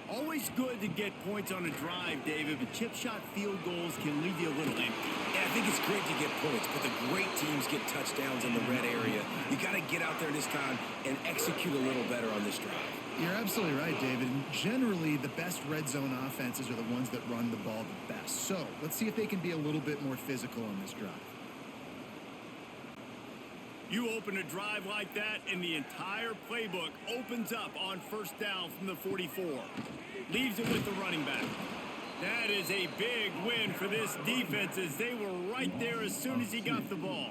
Always good to get points on a drive, David, but chip shot field goals can leave you a little empty. Yeah, I think it's great to get points, but the great teams get touchdowns in the red area. You got to get out there this time and execute a little better on this drive. You're absolutely right, David. And generally, the best red zone offenses are the ones that run the ball the best. So let's see if they can be a little bit more physical on this drive. You open a drive like that, and the entire playbook opens up on first down from the 44. Leaves it with the running back. That is a big win for this defense, as they were right there as soon as he got the ball.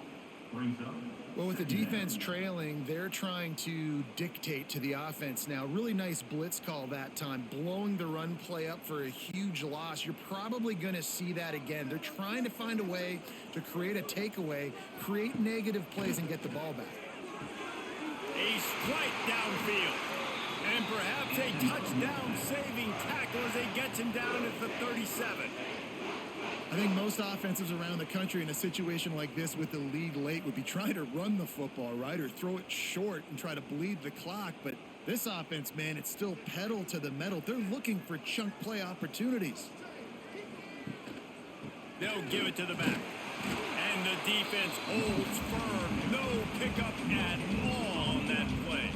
Well, with the defense trailing, they're trying to dictate to the offense now. Really nice blitz call that time, blowing the run play up for a huge loss. You're probably going to see that again. They're trying to find a way to create a takeaway, create negative plays, and get the ball back. A strike downfield, and perhaps a touchdown-saving tackle as he gets him down at the 37. I think most offenses around the country in a situation like this with the lead late would be trying to run the football, right, or throw it short and try to bleed the clock. But this offense, man, it's still pedal to the metal. They're looking for chunk play opportunities. They'll give it to the back. And the defense holds firm. No pickup at all on that play.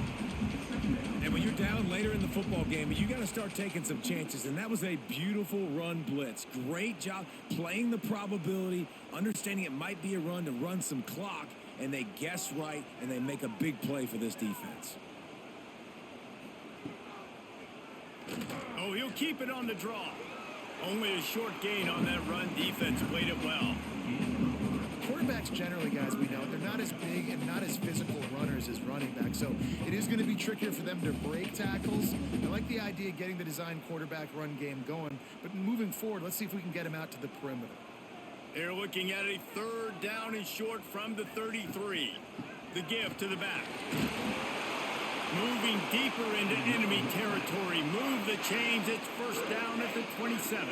And when you're down later in the football game, you got to start taking some chances. And that was a beautiful run blitz. Great job playing the probability, understanding it might be a run to run some clock. And they guess right, and they make a big play for this defense. Oh, he'll keep it on the draw. Only a short gain on that run. Defense played it well. Quarterbacks generally, guys, we know, they're not as big and not as physical runners as running backs, so it is going to be trickier for them to break tackles. I like the idea of getting the design quarterback run game going, but moving forward, let's see if we can get him out to the perimeter. They're looking at a third down and short from the 33. The give to the back. Moving deeper into enemy territory. Move the chains. It's first down at the 27.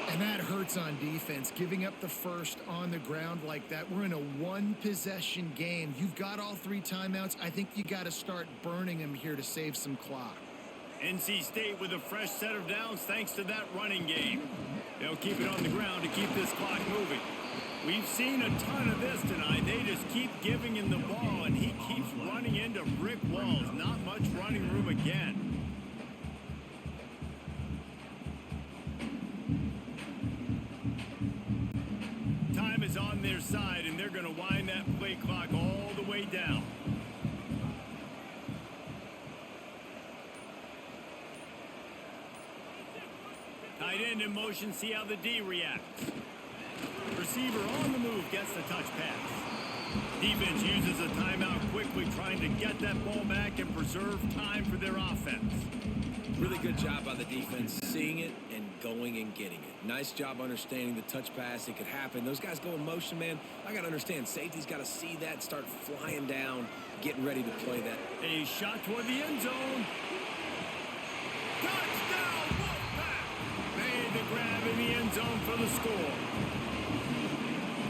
And that hurts on defense, giving up the first on the ground like that. We're in a one-possession game. You've got all three timeouts. I think you got to start burning them here to save some clock. NC State with a fresh set of downs thanks to that running game. They'll keep it on the ground to keep this clock moving. We've seen a ton of this tonight. They just keep giving him the ball, and he keeps running into brick walls. Not much running room again. Time is on their side, and they're going to wind that play clock all the way down. Tight end in motion, see how the D reacts. Receiver on the move, gets the touch pass. Defense uses a timeout quickly, trying to get that ball back and preserve time for their offense. Really good job by the defense, seeing it and going and getting it. Nice job understanding the touch pass. It could happen. Those guys go in motion, man. I got to understand. Safety's got to see that, start flying down, getting ready to play that. A shot toward the end zone. Touchdown, Wolfpack! Made the grab in the end zone for the score.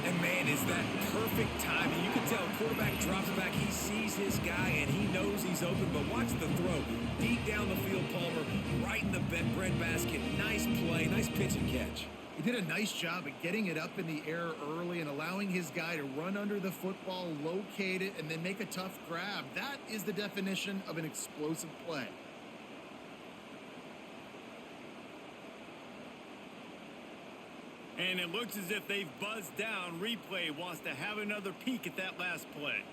And, man, is that perfect timing. You can tell quarterback drops back. He sees his guy, and he knows he's open. But watch the throw. Deep down the field, Palmer, right in the breadbasket. Nice play, nice pitch and catch. He did a nice job at getting it up in the air early and allowing his guy to run under the football, locate it, and then make a tough grab. That is the definition of an explosive play. And it looks as if they've buzzed down. Replay wants to have another peek at that last play.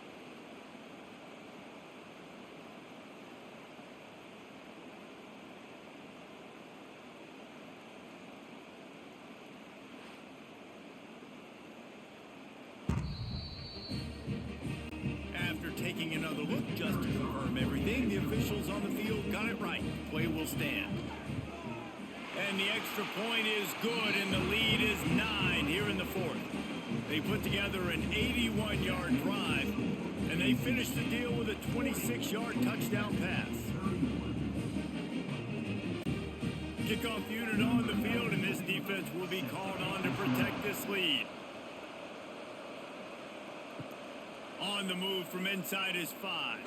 After taking another look just to confirm everything, the officials on the field got it right. Play will stand. And the extra point is good, and the lead is 9 here in the fourth. They put together an 81-yard drive, and they finished the deal with a 26-yard touchdown pass. Kickoff unit on the field, and this defense will be called on to protect this lead. On the move from inside his 5.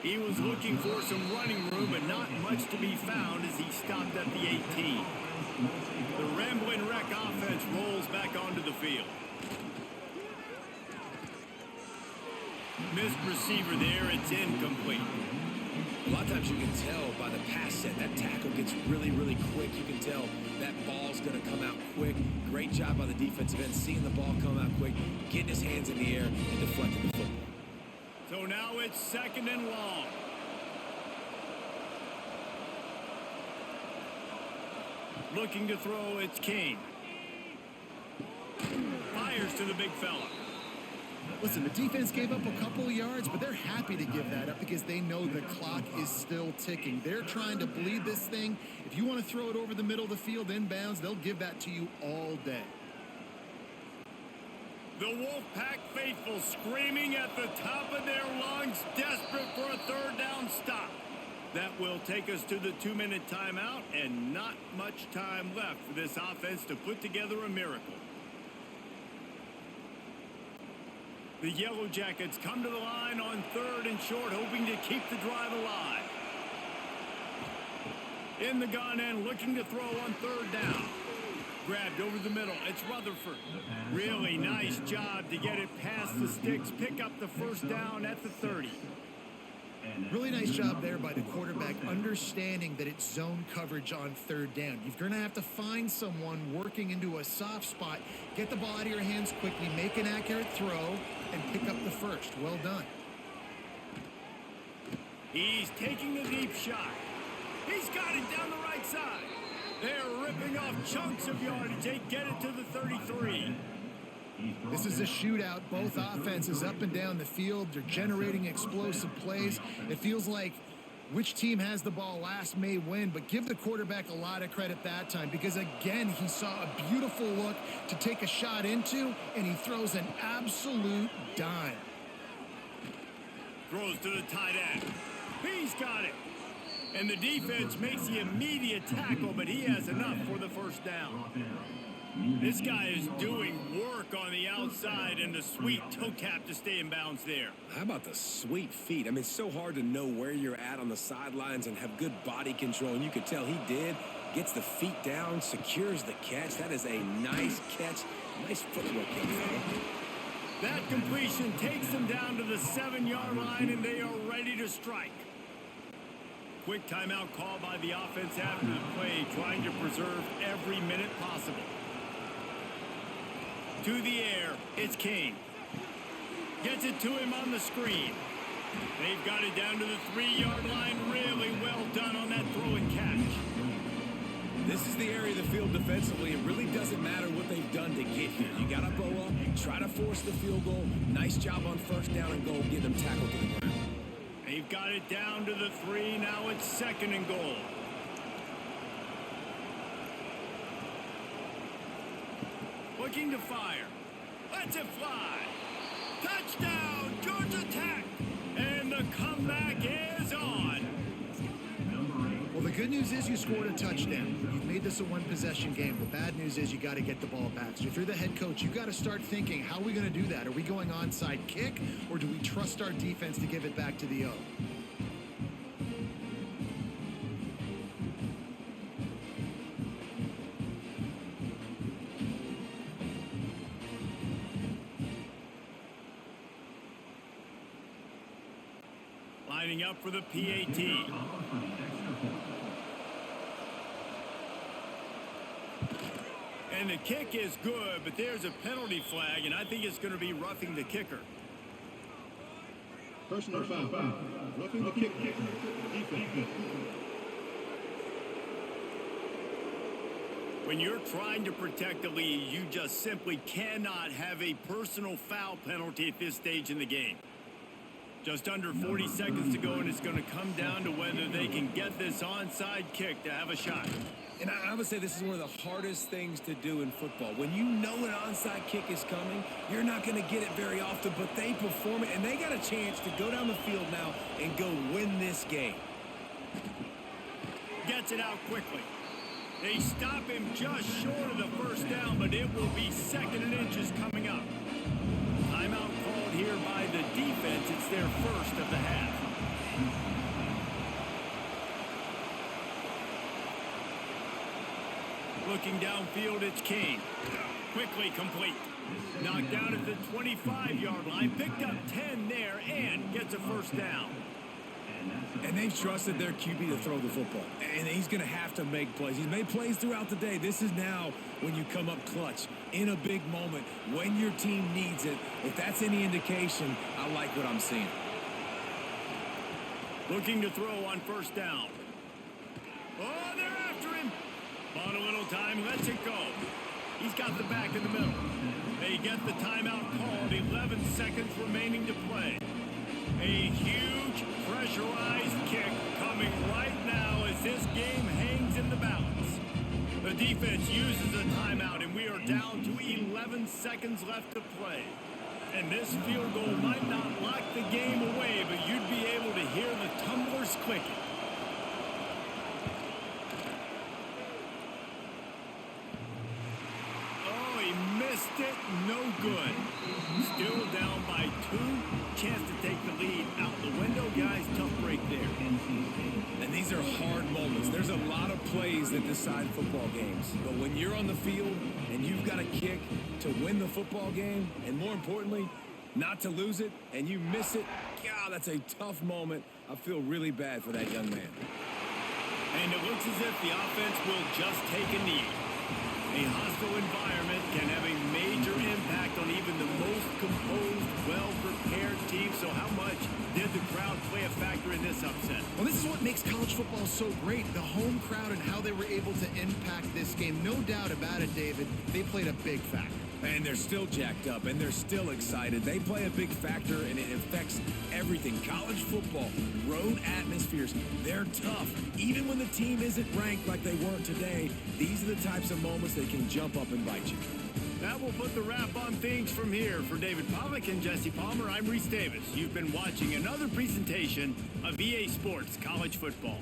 He was looking for some running room, but not much to be found as he stopped at the 18. The Rambling Wreck offense rolls back onto the field. Missed receiver there, it's incomplete. A lot of times you can tell by the pass set, that tackle gets really, really quick. You can tell that ball's going to come out quick. Great job by the defensive end, seeing the ball come out quick, getting his hands in the air, and deflecting the football. So now it's 2nd and long. Looking to throw, it's King. Fires to the big fella. Listen, the defense gave up a couple of yards, but they're happy to give that up because they know the clock is still ticking. They're trying to bleed this thing. If you want to throw it over the middle of the field inbounds, they'll give that to you all day. The Wolfpack faithful screaming at the top of their lungs, desperate for a 3rd down stop. That will take us to the 2-minute timeout, and not much time left for this offense to put together a miracle. The Yellow Jackets come to the line on 3rd and short, hoping to keep the drive alive. In the gun and looking to throw on 3rd down. Grabbed over the middle. It's Rutherford. Really nice job to get it past the sticks. Pick up the 1st down at the 30. Really nice job there by the quarterback, understanding that it's zone coverage on 3rd down. You're going to have to find someone working into a soft spot, get the ball out of your hands quickly, make an accurate throw, and pick up the 1st. Well done. He's taking the deep shot. He's got it down the right side. They're ripping off chunks of yardage. They get it to the 33. This is a shootout. Both offenses up and down the field. They're generating explosive plays. It feels like which team has the ball last may win, but give the quarterback a lot of credit that time because, again, he saw a beautiful look to take a shot into, and he throws an absolute dime. Throws to the tight end. He's got it. And the defense makes the immediate tackle, but he has enough for the 1st down. This guy is doing work on the outside, and the sweet toe tap to stay in bounds there. How about the sweet feet? I mean, it's so hard to know where you're at on the sidelines and have good body control, and you could tell he did. Gets the feet down, secures the catch. That is a nice catch. Nice footwork. That completion takes them down to the 7-yard line, and they are ready to strike. Quick timeout call by the offense after the play, trying to preserve every minute possible. To the air, it's King. Gets it to him on the screen. They've got it down to the 3-yard line. Really well done on that throw and catch. This is the area of the field defensively. It really doesn't matter what they've done to get here. You got to bow up, try to force the field goal. Nice job on 1st down and goal, get them tackled to the ground. They've They've got it down to the 3. Now it's 2nd and goal. Looking to fire. Lets it fly. Touchdown, Georgia Tech. And the comeback is on. Well, the good news is you scored a touchdown. You've made this a one-possession game. The bad news is you got to get the ball back. So if you're the head coach, you got to start thinking, how are we going to do that? Are we going onside kick, or do we trust our defense to give it back to the O? Lining up for the PAT. And the kick is good, but there's a penalty flag, and I think it's going to be roughing the kicker. Personal foul. Roughing the kicker. Defense. When you're trying to protect the lead, you just simply cannot have a personal foul penalty at this stage in the game. Just under 40 seconds to go, and it's going to come down to whether they can get this onside kick to have a shot. And I would say this is one of the hardest things to do in football. When you know an onside kick is coming, you're not going to get it very often, but they perform it, and they got a chance to go down the field now and go win this game. Gets it out quickly. They stop him just short of the first down, but it will be 2nd and inches coming up. Timeout called here by the defense. It's their first of the half. Looking downfield, it's Kane. Quickly complete. Knocked down at the 25-yard line. Picked up 10 there and gets a first down. And they've trusted their QB to throw the football. And he's going to have to make plays. He's made plays throughout the day. This is now when you come up clutch in a big moment when your team needs it. If that's any indication, I like what I'm seeing. Looking to throw on first down. Oh, they're after him. Bought a little time, lets it go. He's got the back in the middle. They get the timeout called. 11 seconds remaining to play. A huge pressurized kick coming right now as this game hangs in the balance. The defense uses a timeout, and we are down to 11 seconds left to play. And this field goal might not lock the game away, but you'd be able to hear the tumblers clicking. Oh, he missed it. No good. Still down by 2. Chance to take the lead out the window. Guys, tough break there. And these are hard moments. There's a lot of plays that decide football games. But when you're on the field and you've got a kick to win the football game, and more importantly, not to lose it, and you miss it, God, that's a tough moment. I feel really bad for that young man. And it looks as if the offense will just take a knee. A hostile environment can have a major impact on even the most composed, well-prepared team. So how much did the crowd play a factor in this upset? Well, this is what makes college football so great, the home crowd and how they were able to impact this game. No doubt about it, David, they played a big factor. And they're still jacked up, and they're still excited. They play a big factor, and it affects everything. College football, road atmospheres, they're tough. Even when the team isn't ranked like they weren't today, these are the types of moments that can jump up and bite you. That will put the wrap on things from here. For David Pollack and Jesse Palmer, I'm Reese Davis. You've been watching another presentation of EA Sports College Football.